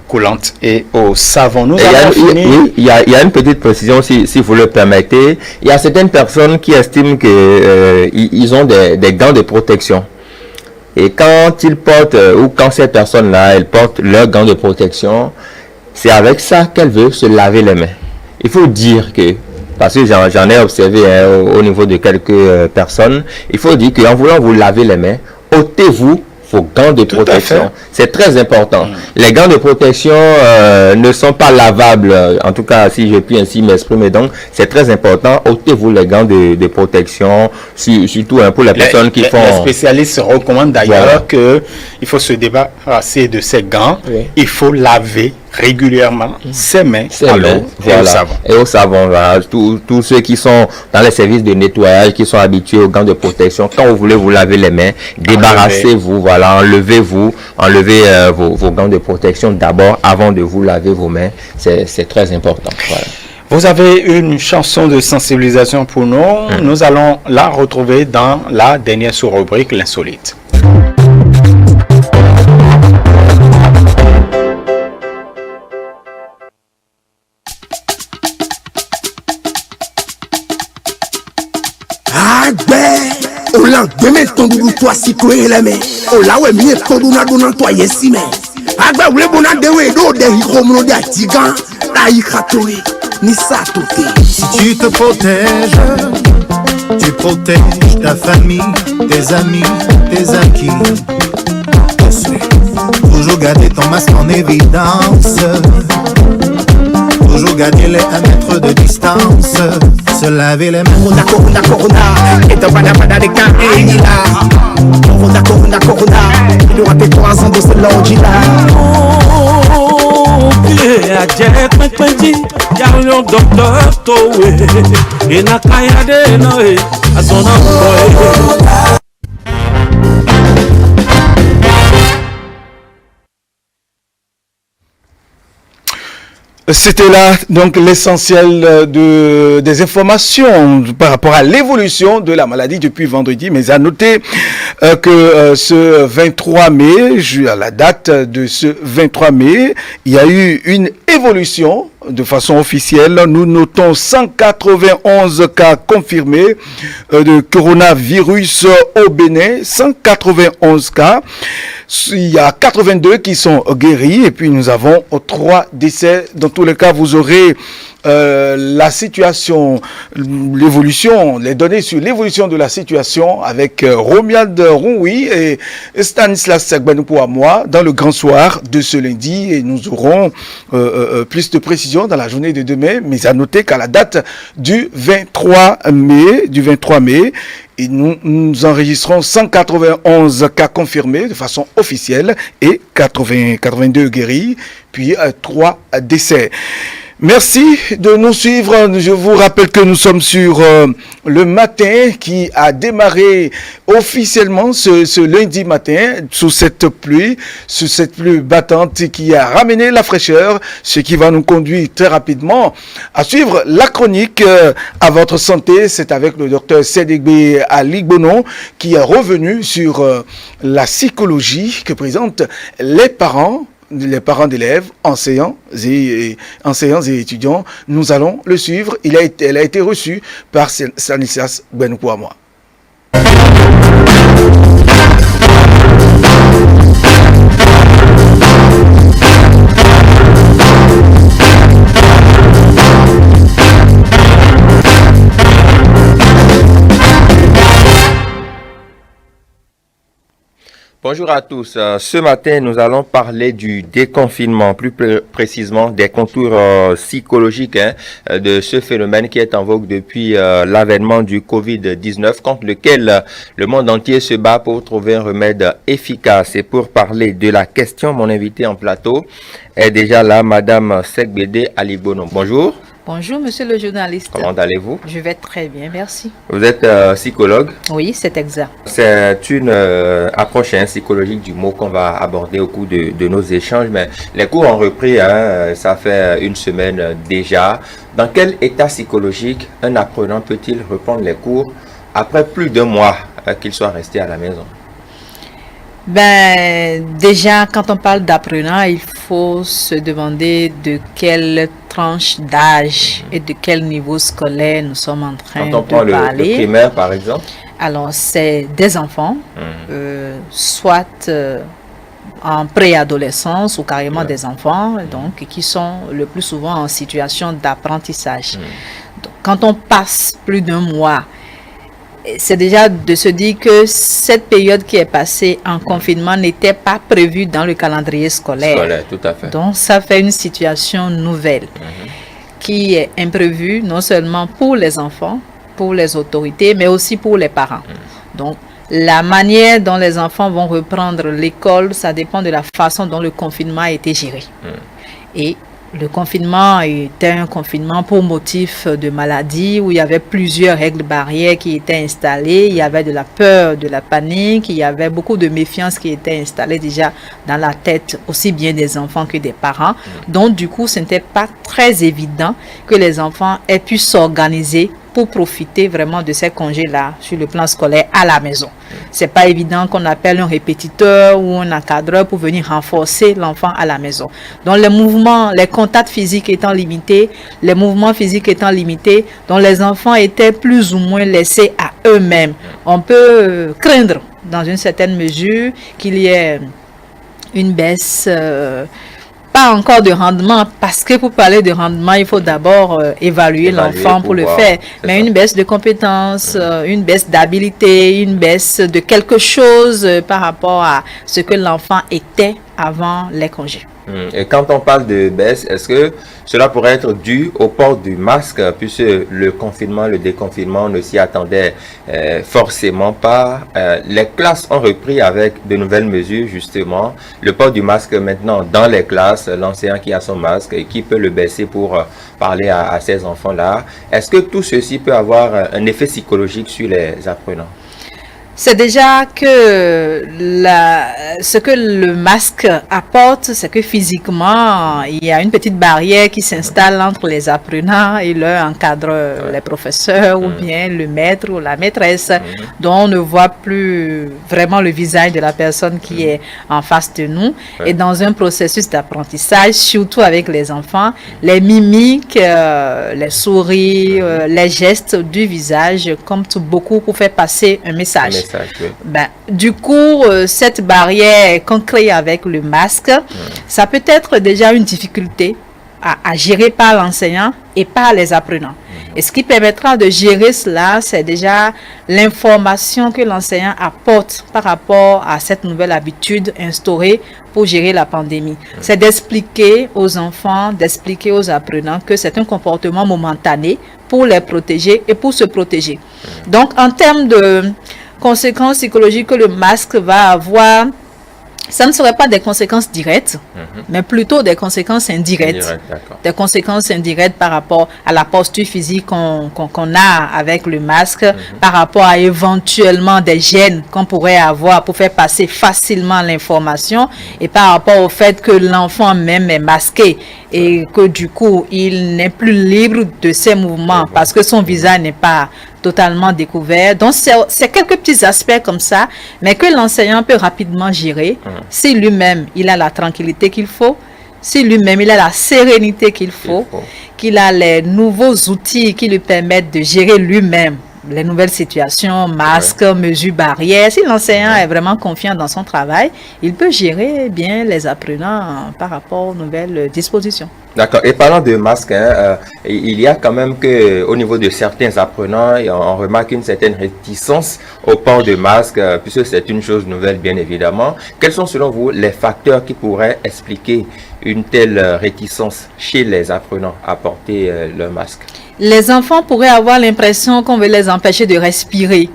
coulante et au savon. Il y a une petite précision, si vous le permettez. Il y a certaines personnes qui estiment que ils ont des gants de protection. Et quand ils portent, ou quand ces personnes-là, elles portent leurs gants de protection, c'est avec ça qu'elles veulent se laver les mains. Il faut dire que, parce que j'en ai observé au niveau de quelques personnes, il faut dire qu'en voulant vous laver les mains, ôtez-vous vos gants de protection. C'est très important. Les gants de protection ne sont pas lavables, en tout cas si je puis ainsi m'exprimer. Donc c'est très important. Ôtez-vous les gants de protection, surtout pour les personnes qui font... Les spécialistes recommandent d'ailleurs qu'il faut se débarrasser de ces gants. Il faut laver régulièrement ses mains à l'eau et au savon. Et au savon, voilà. Tous ceux qui sont dans les services de nettoyage, qui sont habitués aux gants de protection, quand vous voulez vous laver les mains, débarrassez-vous, voilà, enlevez vos gants de protection d'abord avant de vous laver vos mains. C'est très important. Voilà. Vous avez une chanson de sensibilisation pour nous. Nous allons la retrouver dans la dernière sous-rubrique, l'insolite. Ola gbeme tondu to asiko eleme ola we mi tondu na do na to ayesime agba wule bona dewe do de hikomno de atigan la ikatowe ni satote. Si tu te protèges, tu protèges ta famille, tes amis, tes acquis. Toujours garder ton masque en évidence, toujours garder les 1 mètre de distance, se laver les mains. Corona, corona, et dans bada de cas, et il là. Corona, il aura fait 3 ans de ce logis-là. A jet mekpeji yaro docteur towe ina kaya de no azona boy. C'était là donc l'essentiel des informations par rapport à l'évolution de la maladie depuis vendredi. Mais à noter que ce 23 mai, à la date de ce 23 mai, il y a eu une évolution de façon officielle. Nous notons 191 cas confirmés de coronavirus au Bénin, 191 cas. Il y a 82 qui sont guéris et puis nous avons 3 décès. Dans tous les cas, vous aurez la situation, l'évolution, les données sur l'évolution de la situation avec Romuald Rououi et Stanislas Segbenoupoamoa dans le grand soir de ce lundi, et nous aurons plus de précisions dans la journée de demain. Mais à noter qu'à la date du 23 mai, et nous enregistrons 191 cas confirmés de façon officielle et 82 guéris, puis 3 décès. Merci de nous suivre. Je vous rappelle que nous sommes sur le matin qui a démarré officiellement ce lundi matin sous cette pluie battante qui a ramené la fraîcheur, ce qui va nous conduire très rapidement à suivre la chronique à votre santé. C'est avec le docteur Sédégbé Aligbonon qui est revenu sur la psychologie que présentent les parents les parents d'élèves, enseignants et étudiants. Nous allons le suivre. Elle a été reçue par Stanislas Benoukwama. Bonjour à tous. Ce matin, nous allons parler du déconfinement, plus précisément des contours psychologiques de ce phénomène qui est en vogue depuis l'avènement du Covid-19, contre lequel le monde entier se bat pour trouver un remède efficace. Et pour parler de la question, mon invité en plateau est déjà là, Madame Segbede Alibono. Bonjour. Bonjour, monsieur le journaliste. Comment allez-vous? Je vais très bien, merci. Vous êtes psychologue? Oui, c'est exact. C'est une approche psychologique du mot qu'on va aborder au cours de nos échanges, mais les cours ont repris, ça fait une semaine déjà. Dans quel état psychologique un apprenant peut-il reprendre les cours après plus d'un mois qu'il soit resté à la maison? Déjà, quand on parle d'apprenant, il faut se demander de quelle tranche d'âge et de quel niveau scolaire nous sommes en train de parler. Quand on prend le primaire, par exemple? Alors, c'est des enfants, soit en préadolescence ou carrément des enfants, donc, qui sont le plus souvent en situation d'apprentissage. Donc, quand on passe plus d'un mois, c'est déjà de se dire que cette période qui est passée en confinement n'était pas prévue dans le calendrier scolaire. Tout à fait. Donc, ça fait une situation nouvelle qui est imprévue non seulement pour les enfants, pour les autorités, mais aussi pour les parents. Donc, la manière dont les enfants vont reprendre l'école, ça dépend de la façon dont le confinement a été géré. Et le confinement était un confinement pour motif de maladie où il y avait plusieurs règles barrières qui étaient installées. Il y avait de la peur, de la panique, il y avait beaucoup de méfiance qui était installée déjà dans la tête aussi bien des enfants que des parents. Donc du coup, ce n'était pas très évident que les enfants aient pu s'organiser pour profiter vraiment de ces congés-là sur le plan scolaire à la maison. C'est pas évident qu'on appelle un répétiteur ou un encadreur pour venir renforcer l'enfant à la maison. Donc les mouvements, les contacts physiques étant limités, les mouvements physiques étant limités, donc les enfants étaient plus ou moins laissés à eux-mêmes. On peut craindre dans une certaine mesure qu'il y ait une baisse pas encore de rendement, parce que pour parler de rendement, il faut d'abord évaluer l'enfant pour le faire. Mais une baisse de compétences, une baisse d'habilité, une baisse de quelque chose par rapport à ce que l'enfant était avant les congés. Et quand on parle de baisse, est-ce que cela pourrait être dû au port du masque, puisque le confinement, le déconfinement ne s'y attendait forcément pas. Les classes ont repris avec de nouvelles mesures, justement. Le port du masque maintenant dans les classes, l'enseignant qui a son masque et qui peut le baisser pour parler à ces enfants-là. Est-ce que tout ceci peut avoir un effet psychologique sur les apprenants? C'est déjà que ce que le masque apporte, c'est que physiquement, il y a une petite barrière qui s'installe entre les apprenants et leur encadreur, les professeurs ou bien le maître ou la maîtresse, dont on ne voit plus vraiment le visage de la personne qui est en face de nous. Et dans un processus d'apprentissage, surtout avec les enfants, les mimiques, les sourires, les gestes du visage comptent beaucoup pour faire passer un message. Du coup, cette barrière qu'on crée avec le masque, ça peut être déjà une difficulté à gérer par l'enseignant et par les apprenants. Et ce qui permettra de gérer cela, c'est déjà l'information que l'enseignant apporte par rapport à cette nouvelle habitude instaurée pour gérer la pandémie. C'est d'expliquer aux enfants, d'expliquer aux apprenants que c'est un comportement momentané pour les protéger et pour se protéger. Donc, en termes de conséquences psychologiques que le masque va avoir, ça ne serait pas des conséquences directes, mais plutôt des conséquences indirectes. Des conséquences indirectes par rapport à la posture physique qu'on a avec le masque, par rapport à éventuellement des gênes qu'on pourrait avoir pour faire passer facilement l'information, et par rapport au fait que l'enfant même est masqué et que du coup, il n'est plus libre de ses mouvements parce que son visage n'est pas totalement découvert. Donc, c'est quelques petits aspects comme ça, mais que l'enseignant peut rapidement gérer si lui-même, il a la tranquillité qu'il faut, si lui-même, il a la sérénité qu'il faut, qu'il a les nouveaux outils qui lui permettent de gérer lui-même les nouvelles situations, masques, mesures barrières. Si l'enseignant est vraiment confiant dans son travail, il peut gérer bien les apprenants par rapport aux nouvelles dispositions. D'accord. Et parlant de masques, il y a quand même que, au niveau de certains apprenants, on remarque une certaine réticence au port de masques, puisque c'est une chose nouvelle, bien évidemment. Quels sont, selon vous, les facteurs qui pourraient expliquer une telle réticence chez les apprenants à porter le masque? Les enfants pourraient avoir l'impression qu'on veut les empêcher de respirer.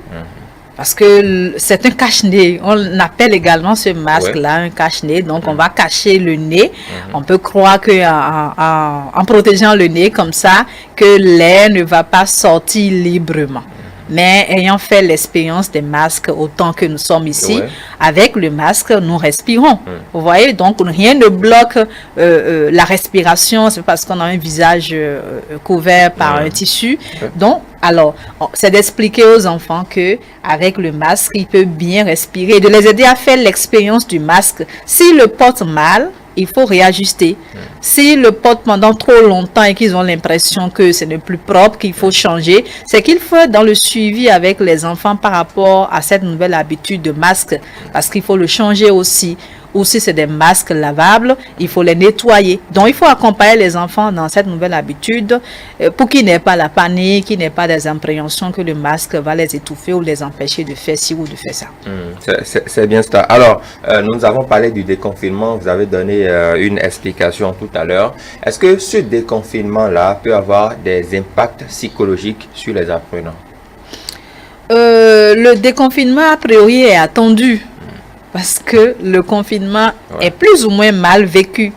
Parce que c'est un cache-nez. On appelle également ce masque-là un cache-nez. Donc, on va cacher le nez. On peut croire qu'en protégeant le nez comme ça, que l'air ne va pas sortir librement. Mais ayant fait l'expérience des masques autant que nous sommes ici, avec le masque, nous respirons. Vous voyez, donc rien ne bloque la respiration. C'est parce qu'on a un visage couvert par un tissu. Donc, alors, c'est d'expliquer aux enfants que avec le masque, ils peuvent bien respirer et de les aider à faire l'expérience du masque. S'ils le portent mal, il faut réajuster. S'ils le portent pendant trop longtemps et qu'ils ont l'impression que ce n'est plus propre, qu'il faut changer, c'est qu'il faut dans le suivi avec les enfants par rapport à cette nouvelle habitude de masque, parce qu'il faut le changer aussi. Ou si c'est des masques lavables, il faut les nettoyer. Donc, il faut accompagner les enfants dans cette nouvelle habitude pour qu'ils n'aient pas la panique, qu'ils n'aient pas des appréhensions que le masque va les étouffer ou les empêcher de faire ci ou de faire ça. C'est bien ça. Alors, nous avons parlé du déconfinement. Vous avez donné une explication tout à l'heure. Est-ce que ce déconfinement-là peut avoir des impacts psychologiques sur les apprenants? Le déconfinement, a priori, est attendu. Parce que le confinement est plus ou moins mal vécu.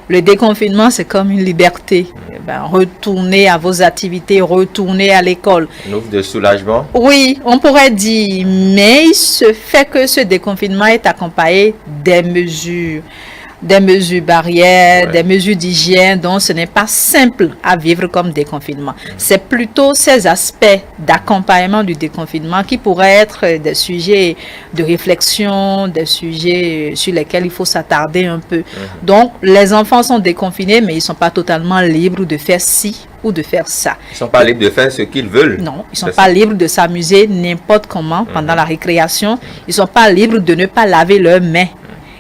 Le déconfinement, c'est comme une liberté. Retourner à vos activités, retourner à l'école. Une offre de soulagement? Oui, on pourrait dire, mais il se fait que ce déconfinement est accompagné des mesures barrières, des mesures d'hygiène, donc ce n'est pas simple à vivre comme déconfinement. C'est plutôt ces aspects d'accompagnement du déconfinement qui pourraient être des sujets de réflexion, des sujets sur lesquels il faut s'attarder un peu. Donc, les enfants sont déconfinés, mais ils ne sont pas totalement libres de faire ci ou de faire ça. Ils ne sont pas libres de faire ce qu'ils veulent. Non, ils ne sont pas libres de s'amuser n'importe comment pendant la récréation. Ils ne sont pas libres de ne pas laver leurs mains.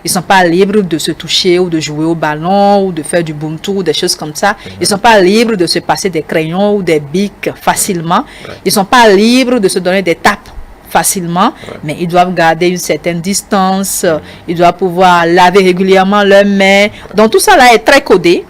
Ils ne sont pas libres de se toucher ou de jouer au ballon ou de faire du boom-tour ou des choses comme ça. Ils ne sont pas libres de se passer des crayons ou des bics facilement. Ils ne sont pas libres de se donner des tapes facilement, mais ils doivent garder une certaine distance. Ils doivent pouvoir laver régulièrement leurs mains. Donc tout ça là est très codé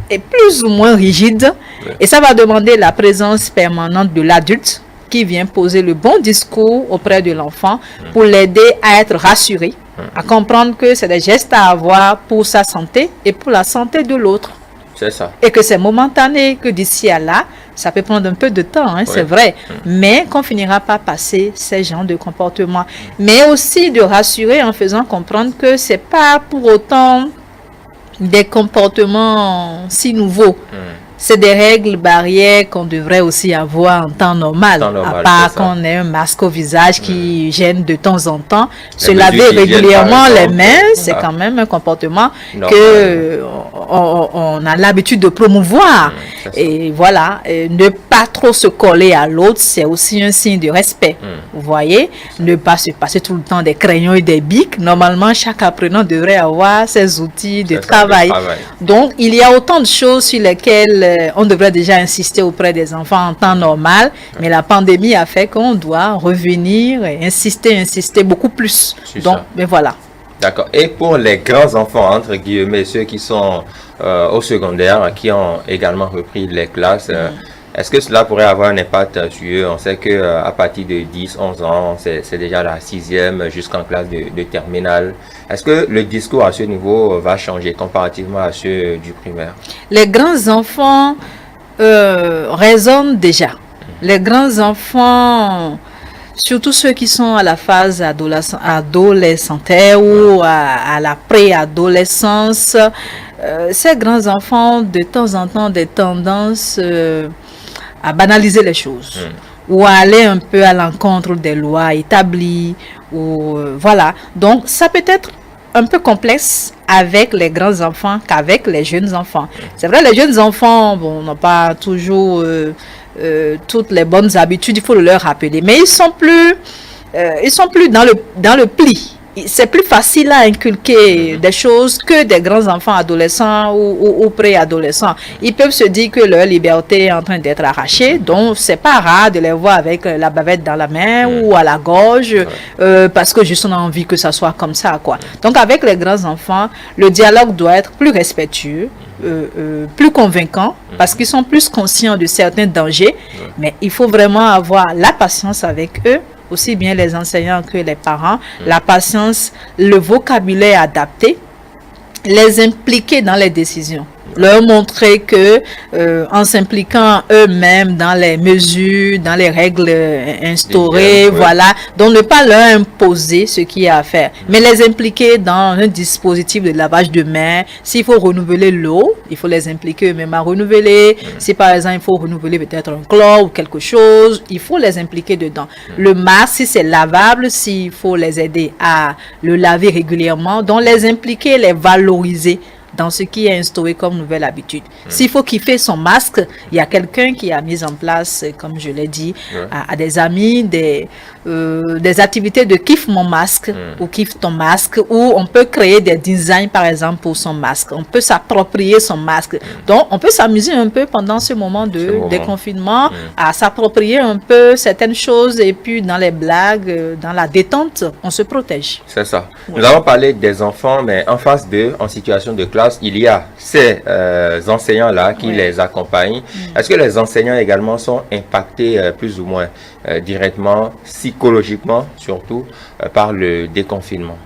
et plus ou moins rigide. Et ça va demander la présence permanente de l'adulte qui vient poser le bon discours auprès de l'enfant pour l'aider à être rassuré, à comprendre que c'est des gestes à avoir pour sa santé et pour la santé de l'autre. C'est ça. Et que c'est momentané, que d'ici à là, ça peut prendre un peu de temps, c'est vrai, mais qu'on finira par passer ces genres de comportements. Mais aussi de rassurer en faisant comprendre que c'est pas pour autant des comportements si nouveaux. C'est des règles barrières qu'on devrait aussi avoir en temps normal, à part qu'on ait un masque au visage qui gêne de temps en temps. Se laver régulièrement les mains, c'est quand même un comportement que on a l'habitude de promouvoir. Et voilà, ne pas trop se coller à l'autre, c'est aussi un signe de respect. Vous voyez, ne pas se passer tout le temps des crayons et des bics. Normalement, chaque apprenant devrait avoir ses outils de travail. Donc, il y a autant de choses sur lesquelles on devrait déjà insister auprès des enfants en temps normal, mais la pandémie a fait qu'on doit revenir et insister beaucoup plus. Donc, mais voilà. D'accord. Et pour les grands enfants, entre guillemets, ceux qui sont au secondaire, qui ont également repris les classes, est-ce que cela pourrait avoir un impact sur eux? On sait qu'à partir de 10-11 ans, c'est déjà la 6e jusqu'en classe de terminale. Est-ce que le discours à ce niveau va changer comparativement à ceux du primaire? Les grands enfants raisonnent déjà. Les grands enfants, surtout ceux qui sont à la phase adolescentaire ou à la préadolescence, ces grands enfants, de temps en temps, des tendances à banaliser les choses. ou aller un peu à l'encontre des lois établies, ou voilà. Donc ça peut être un peu complexe avec les grands enfants qu'avec les jeunes enfants. C'est vrai, les jeunes enfants, bon, n'ont pas toujours toutes les bonnes habitudes, il faut le leur rappeler, mais ils sont plus dans le pli. C'est plus facile à inculquer des choses que des grands enfants adolescents ou préadolescents. Ils peuvent se dire que leur liberté est en train d'être arrachée, donc c'est pas rare de les voir avec la bavette dans la main ou à la gorge, parce que juste on a envie que ça soit comme ça, quoi. Donc avec les grands enfants, le dialogue doit être plus respectueux, plus convaincant, parce qu'ils sont plus conscients de certains dangers, mais il faut vraiment avoir la patience avec eux, aussi bien les enseignants que les parents, la patience, le vocabulaire adapté, les impliquer dans les décisions. Leur montrer que en s'impliquant eux-mêmes dans les mesures, dans les règles instaurées, voilà, donc ne pas leur imposer ce qu'il y a à faire, mais les impliquer dans un dispositif de lavage de mains. S'il faut renouveler l'eau, il faut les impliquer eux-mêmes à renouveler. Si par exemple il faut renouveler peut-être un chlore ou quelque chose, il faut les impliquer dedans. Le masque, si c'est lavable, s'il faut les aider à le laver régulièrement, donc les impliquer, les valoriser dans ce qui est instauré comme nouvelle habitude. S'il faut kiffer son masque, il y a quelqu'un qui a mis en place, comme je l'ai dit, à des amis, des activités de kiffe mon masque ou kiffe ton masque, où on peut créer des designs par exemple pour son masque. On peut s'approprier son masque. Donc on peut s'amuser un peu pendant ce moment de déconfinement, à s'approprier un peu certaines choses, et puis dans les blagues, dans la détente, on se protège. C'est ça. Nous avons parlé des enfants, mais en face d'eux, en situation de classe, il y a ces enseignants-là qui les accompagnent. Est-ce que les enseignants également sont impactés plus ou moins directement, psychologiquement surtout, par le déconfinement?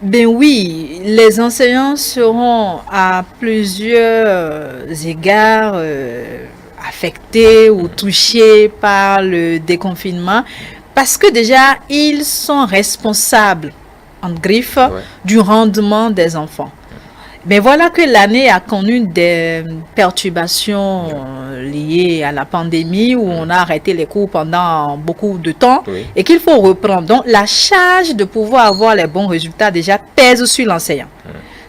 Ben oui, les enseignants seront à plusieurs égards affectés ou touchés par le déconfinement, parce que déjà, ils sont responsables, en griffe, du rendement des enfants. Mais voilà que l'année a connu des perturbations liées à la pandémie, où on a arrêté les cours pendant beaucoup de temps et qu'il faut reprendre. Donc la charge de pouvoir avoir les bons résultats déjà pèse sur l'enseignant.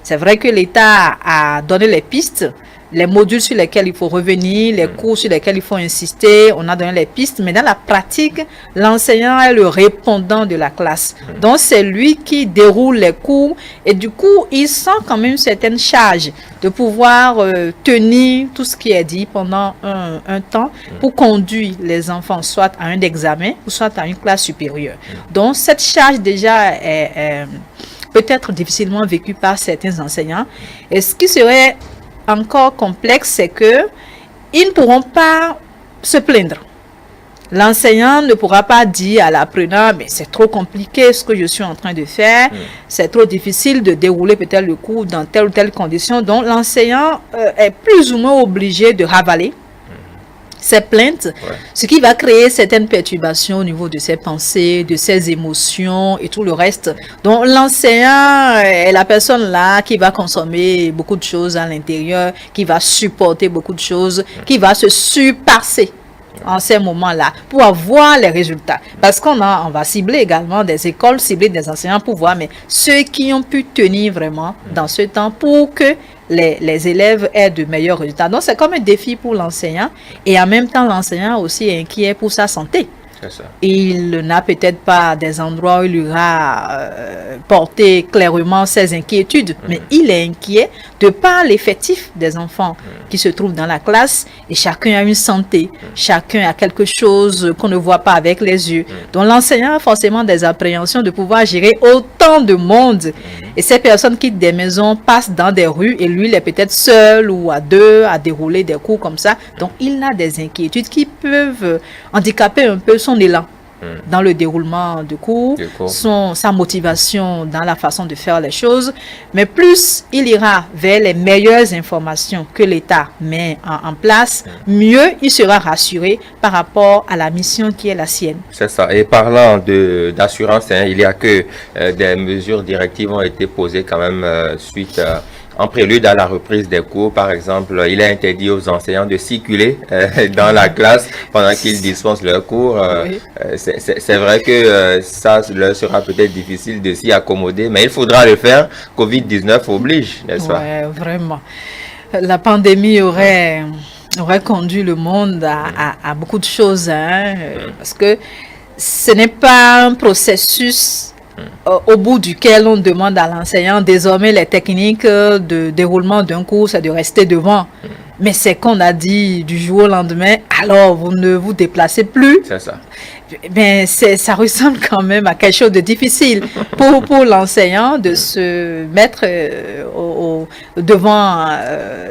C'est vrai que l'État a donné les pistes, les modules sur lesquels il faut revenir, les cours sur lesquels il faut insister, on a donné les pistes, mais dans la pratique, l'enseignant est le répondant de la classe. Donc c'est lui qui déroule les cours, et du coup, il sent quand même certaines charges de pouvoir tenir tout ce qui est dit pendant un temps pour conduire les enfants soit à un examen ou soit à une classe supérieure. Donc cette charge déjà est peut-être difficilement vécue par certains enseignants, et ce qui serait encore complexe, c'est que ils ne pourront pas se plaindre. L'enseignant ne pourra pas dire à l'apprenant, mais c'est trop compliqué ce que je suis en train de faire, c'est trop difficile de dérouler peut-être le cours dans telle ou telle condition. Donc l'enseignant est plus ou moins obligé de ravaler ses plaintes, ce qui va créer certaines perturbations au niveau de ses pensées, de ses émotions et tout le reste. Donc l'enseignant est la personne là qui va consommer beaucoup de choses à l'intérieur, qui va supporter beaucoup de choses, qui va se surpasser en ces moments-là pour avoir les résultats. Parce qu'on va cibler également des écoles, cibler des enseignants pour voir, mais ceux qui ont pu tenir vraiment dans ce temps pour que les élèves aient de meilleurs résultats. Donc c'est comme un défi pour l'enseignant, et en même temps l'enseignant aussi est inquiet pour sa santé. Il n'a peut-être pas des endroits où il ira porter clairement ses inquiétudes, mais il est inquiet de par l'effectif des enfants qui se trouvent dans la classe, et chacun a une santé, chacun a quelque chose qu'on ne voit pas avec les yeux. Donc l'enseignant a forcément des appréhensions de pouvoir gérer autant de monde, et ces personnes quittent des maisons, passent dans des rues, et lui il est peut-être seul ou à deux à dérouler des cours comme ça. Donc il a des inquiétudes qui peuvent handicaper un peu son élan dans le déroulement du cours, sa motivation dans la façon de faire les choses. Mais plus il ira vers les meilleures informations que l'État met en place, mieux il sera rassuré par rapport à la mission qui est la sienne. C'est ça. Et parlant d'assurance, il y a que des mesures directives ont été posées quand même suite en prélude à la reprise des cours, par exemple, il est interdit aux enseignants de circuler dans la classe pendant qu'ils dispensent leurs cours. C'est vrai que ça leur sera peut-être difficile de s'y accommoder, mais il faudra le faire. Covid-19 oblige, n'est-ce pas? Oui, vraiment. La pandémie aurait conduit le monde à beaucoup de choses, hein, parce que ce n'est pas un processus au bout duquel on demande à l'enseignant désormais les techniques de déroulement d'un cours, c'est de rester devant. Mais c'est qu'on a dit du jour au lendemain, alors vous ne vous déplacez plus. C'est ça. Ben, ça ressemble quand même à quelque chose de difficile pour l'enseignant de se mettre devant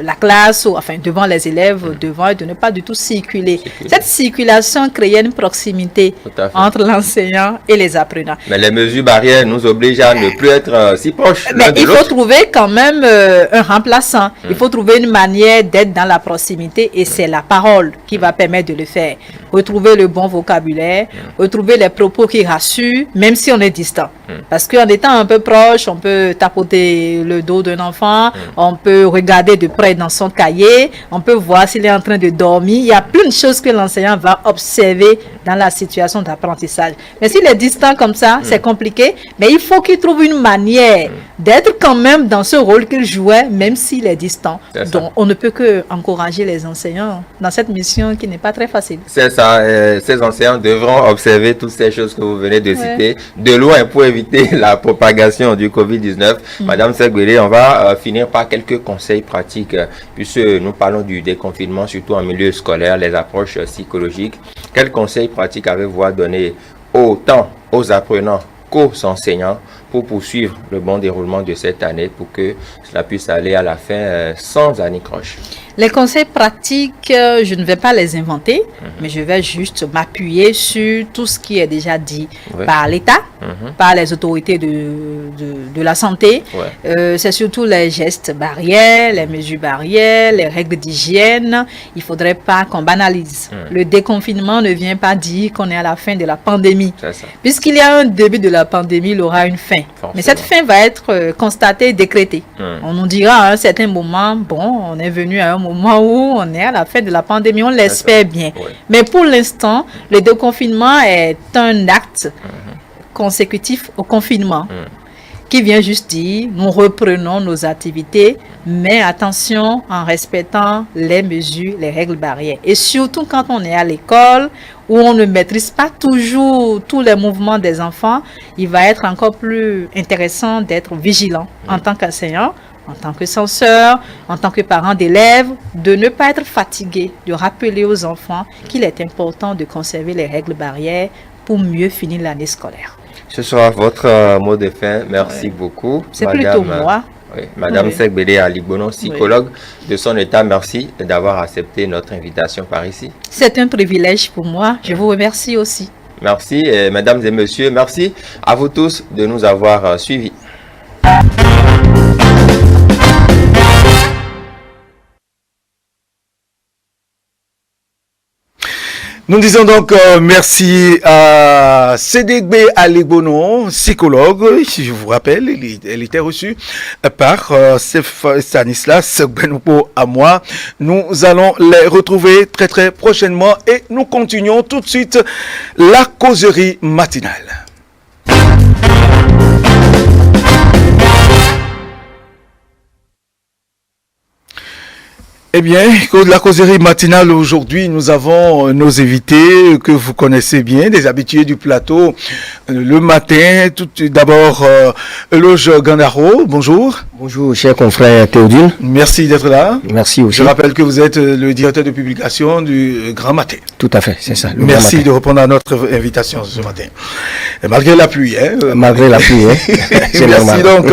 la classe, ou enfin devant les élèves, devant, et de ne pas du tout circuler. Cette circulation créait une proximité entre l'enseignant et les apprenants. Mais les mesures barrières nous obligent à ne plus être si proches. Mais il faut trouver quand même un remplaçant. Il faut trouver une manière d'être dans la proximité, et c'est la parole qui va permettre de le faire. Retrouver le bon vocabulaire, retrouver les propos qui rassurent, même si on est distant. Parce qu'en étant un peu proche, on peut tapoter le dos d'un enfant, on peut regarder de près dans son cahier, on peut voir s'il est en train de dormir. Il y a plein de choses que l'enseignant va observer dans la situation d'apprentissage. Mais s'il est distant comme ça, c'est compliqué, mais il faut qu'il trouve une manière d'être quand même dans ce rôle qu'il jouait, même s'il est distant. Donc, on ne peut que encourager les enseignants dans cette mission qui n'est pas très facile. C'est ça. Ces enseignants devront observer toutes ces choses que vous venez de citer de loin pour éviter la propagation du Covid-19. Madame Segbele, on va finir par quelques conseils pratiques, puisque nous parlons du déconfinement, surtout en milieu scolaire, les approches psychologiques. Quels conseils pratiques avez-vous à donner autant aux apprenants qu'aux enseignants pour poursuivre le bon déroulement de cette année, pour que cela puisse aller à la fin sans anicroche? Les conseils pratiques, je ne vais pas les inventer, mais je vais juste m'appuyer sur tout ce qui est déjà dit par l'État, par les autorités de la santé. C'est surtout les gestes barrières, les mesures barrières, les règles d'hygiène. Il ne faudrait pas qu'on banalise. Le déconfinement ne vient pas dire qu'on est à la fin de la pandémie. Puisqu'il y a un début de la pandémie, il aura une fin. Mais cette fin va être constatée, décrétée. On nous dira à un certain moment, bon, on est venu à un moment où on est à la fin de la pandémie, on l'espère bien. Mais pour l'instant, le déconfinement est un acte consécutif au confinement qui vient juste dire, nous reprenons nos activités, mais attention en respectant les mesures, les règles barrières. Et surtout quand on est à l'école, où on ne maîtrise pas toujours tous les mouvements des enfants, il va être encore plus intéressant d'être vigilant en tant qu'enseignant, en tant que censeur, en tant que parent d'élèves, de ne pas être fatigué, de rappeler aux enfants qu'il est important de conserver les règles barrières pour mieux finir l'année scolaire. Ce sera votre mot de fin. Merci beaucoup. C'est plutôt moi. Madame Segbele Aligbono, psychologue de son état, merci d'avoir accepté notre invitation par ici. C'est un privilège pour moi. Je vous remercie aussi. Merci, mesdames et messieurs. Merci à vous tous de nous avoir suivis. Nous disons donc merci à Sédégbe Aligbono, psychologue. Je vous rappelle, elle était reçue par Stanislas Benoupo à moi. Nous allons les retrouver très très prochainement et nous continuons tout de suite la causerie matinale. Eh bien, la causerie matinale aujourd'hui, nous avons nos invités que vous connaissez bien, des habitués du plateau. Le matin, tout d'abord, Eloge Gandaro, bonjour. Bonjour, cher confrère Théodule. Merci d'être là. Merci aussi. Je rappelle que vous êtes le directeur de publication du Grand Matin. Tout à fait, c'est ça. Merci de répondre à notre invitation ce matin. Et malgré la pluie, hein. Malgré la pluie, hein. C'est Merci donc.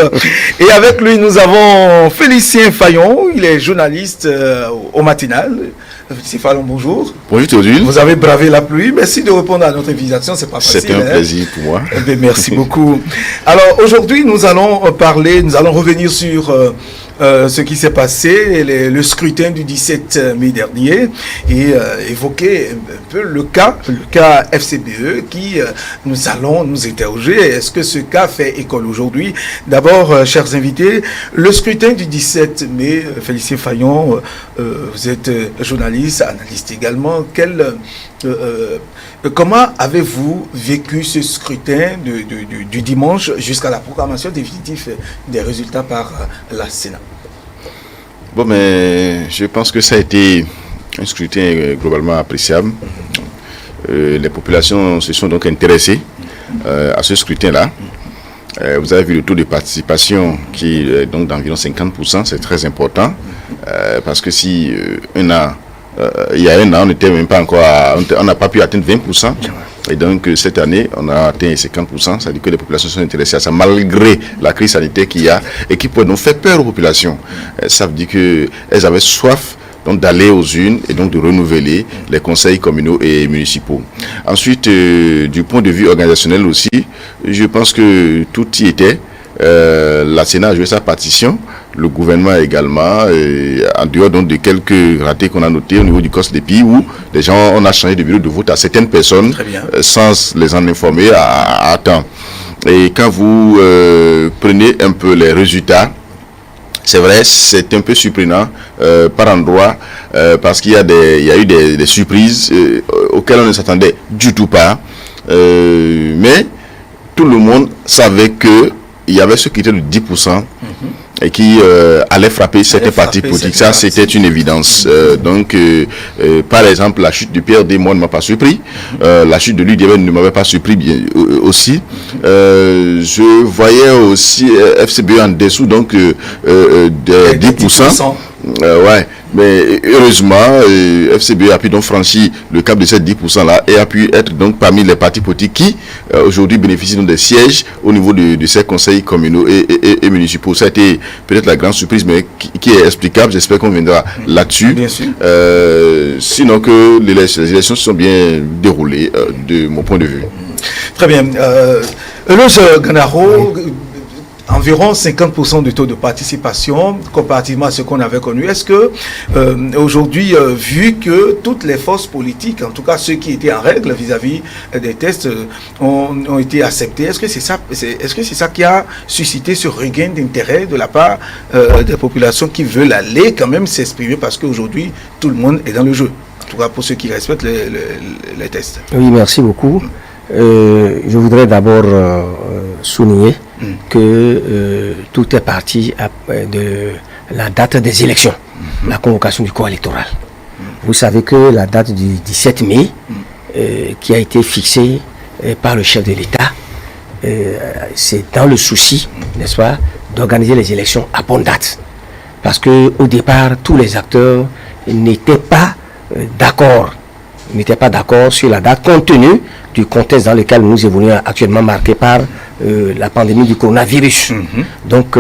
Et avec lui, nous avons Félicien Fayon, il est journaliste au matinal. Félicien Fayon, bonjour. Bonjour Théodule. Vous avez bravé la pluie. Merci de répondre à notre invitation. C'est pas facile. C'était un plaisir pour moi. Eh bien, merci beaucoup. Alors aujourd'hui, nous allons revenir sur ce qui s'est passé, le scrutin du 17 mai dernier, et évoquer un peu le cas FCBE qui nous allons nous interroger. Est-ce que ce cas fait école aujourd'hui? D'abord, chers invités, le scrutin du 17 mai, Félicien Fayon, vous êtes journaliste, analyste également. Comment avez-vous vécu ce scrutin du dimanche jusqu'à la proclamation définitive des résultats par la Sénat? Bon, mais je pense que ça a été un scrutin globalement appréciable. Les populations se sont donc intéressées à ce scrutin-là. Vous avez vu le taux de participation qui est donc d'environ 50%, c'est très important, parce que si il y a un an, on n'était même pas encore on n'a pas pu atteindre 20%. Et donc cette année, on a atteint 50%. Ça veut dire que les populations sont intéressées à ça, malgré la crise sanitaire qu'il y a et qui peut donc faire peur aux populations. Ça veut dire qu'elles avaient soif donc d'aller aux urnes et donc de renouveler les conseils communaux et municipaux. Ensuite, du point de vue organisationnel aussi, je pense que tout y était. La Sénat a joué sa partition, le gouvernement également, en dehors donc de quelques ratés qu'on a notés au niveau du COS des pays où les gens, on a changé de bureau de vote à certaines personnes sans les en informer à temps. Et quand vous prenez un peu les résultats, c'est vrai, c'est un peu surprenant par endroit parce qu'il y a eu des surprises auxquelles on ne s'attendait du tout pas. Mais tout le monde savait que il y avait ce qui était de 10% et qui allait frapper certains partis politiques. Ça, c'était une évidence. Donc, par exemple, la chute de Pierre D, moi, ne m'a pas surpris. La chute de l'UDM ne m'avait pas surpris bien, aussi. Je voyais aussi FCBE en dessous, donc, des 10%. Ouais, mais heureusement, FCBE a pu donc franchir le cap de ces 10% là et a pu être donc parmi les partis politiques qui aujourd'hui bénéficient donc des sièges au niveau de ces conseils communaux et municipaux. Ça a été peut-être la grande surprise, mais qui est explicable. J'espère qu'on viendra là-dessus. Bien sûr. Sinon que les élections se sont bien déroulées de mon point de vue. Très bien. Eloge Ganaro, environ 50% de taux de participation comparativement à ce qu'on avait connu. Est-ce que aujourd'hui, vu que toutes les forces politiques, en tout cas ceux qui étaient en règle vis-à-vis des tests, ont été acceptés, est-ce que c'est ça qui a suscité ce regain d'intérêt de la part des populations qui veulent aller quand même s'exprimer, parce qu'aujourd'hui tout le monde est dans le jeu, en tout cas pour ceux qui respectent les tests? Oui, merci beaucoup. Je voudrais d'abord souligner que tout est parti de la date des élections, la convocation du corps électoral. Vous savez que la date du 17 mai, qui a été fixée par le chef de l'État, c'est dans le souci, n'est-ce pas, d'organiser les élections à bonne date. Parce qu'au départ, tous les acteurs n'étaient pas d'accord sur la date, compte tenu du contexte dans lequel nous évoluons actuellement, marqué par la pandémie du coronavirus. Donc,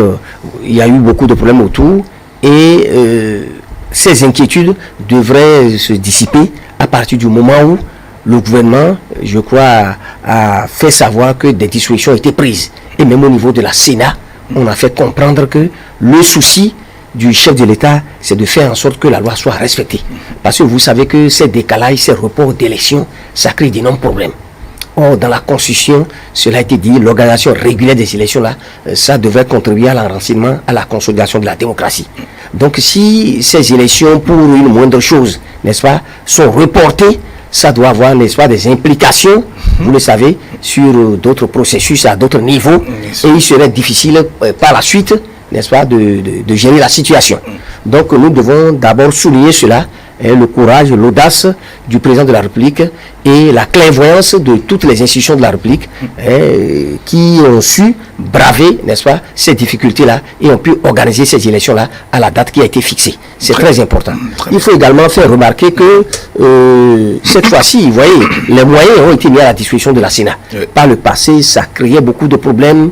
il y a eu beaucoup de problèmes autour et ces inquiétudes devraient se dissiper à partir du moment où le gouvernement, je crois, a fait savoir que des dispositions étaient prises. Et même au niveau de la Sénat, on a fait comprendre que le souci du chef de l'État, c'est de faire en sorte que la loi soit respectée. Parce que vous savez que ces décalages, ces reports d'élections, ça crée d'énormes problèmes. Or, dans la Constitution, cela a été dit, l'organisation régulière des élections-là, ça devrait contribuer à l'enracinement, à la consolidation de la démocratie. Donc, si ces élections, pour une moindre chose, n'est-ce pas, sont reportées, ça doit avoir, n'est-ce pas, des implications, vous le savez, sur d'autres processus, à d'autres niveaux, et il serait difficile par la suite, n'est-ce pas, de gérer la situation. Donc, nous devons d'abord souligner cela, le courage, l'audace du président de la République et la clairvoyance de toutes les institutions de la République qui ont su braver, n'est-ce pas, ces difficultés-là et ont pu organiser ces élections-là à la date qui a été fixée. C'est très important. Il faut également faire remarquer que cette fois-ci, vous voyez, les moyens ont été mis à la disposition de la Sénat. Par le passé, ça créait beaucoup de problèmes.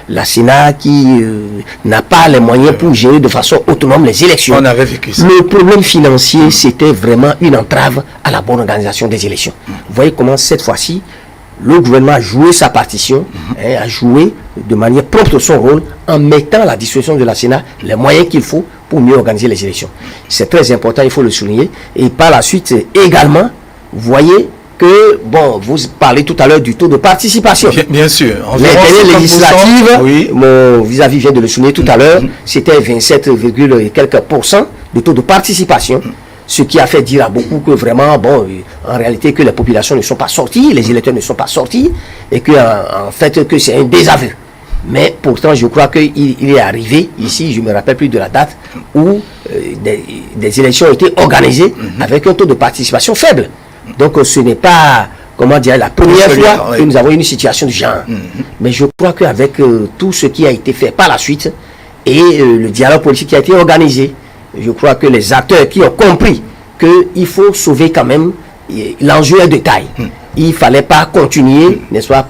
La Sénat qui n'a pas les moyens pour gérer de façon autonome les élections. On avait vécu ça. Le problème financier, c'était vraiment une entrave à la bonne organisation des élections. Vous voyez comment cette fois-ci, le gouvernement a joué sa partition, a joué de manière propre son rôle en mettant à la disposition de la Sénat les moyens qu'il faut pour mieux organiser les élections. C'est très important, il faut le souligner. Et par la suite, également, vous voyez que, bon, vous parlez tout à l'heure du taux de participation. Bien sûr. Les dernières législatives, oui. Mon vis-à-vis vient de le souligner tout à l'heure, c'était 27, quelques % de taux de participation. Ce qui a fait dire à beaucoup que vraiment, bon, en réalité, que les populations ne sont pas sorties, les électeurs ne sont pas sortis, et que en fait, que c'est un désaveu. Mais pourtant, je crois qu'il est arrivé ici, je ne me rappelle plus de la date, où des élections ont été organisées avec un taux de participation faible. Donc, ce n'est pas, comment dire, la première fois que nous avons une situation de genre. Mais je crois qu'avec tout ce qui a été fait par la suite, et le dialogue politique qui a été organisé, je crois que les acteurs qui ont compris qu'il faut sauver quand même, l'enjeu est de taille. Il ne fallait pas continuer, n'est-ce pas,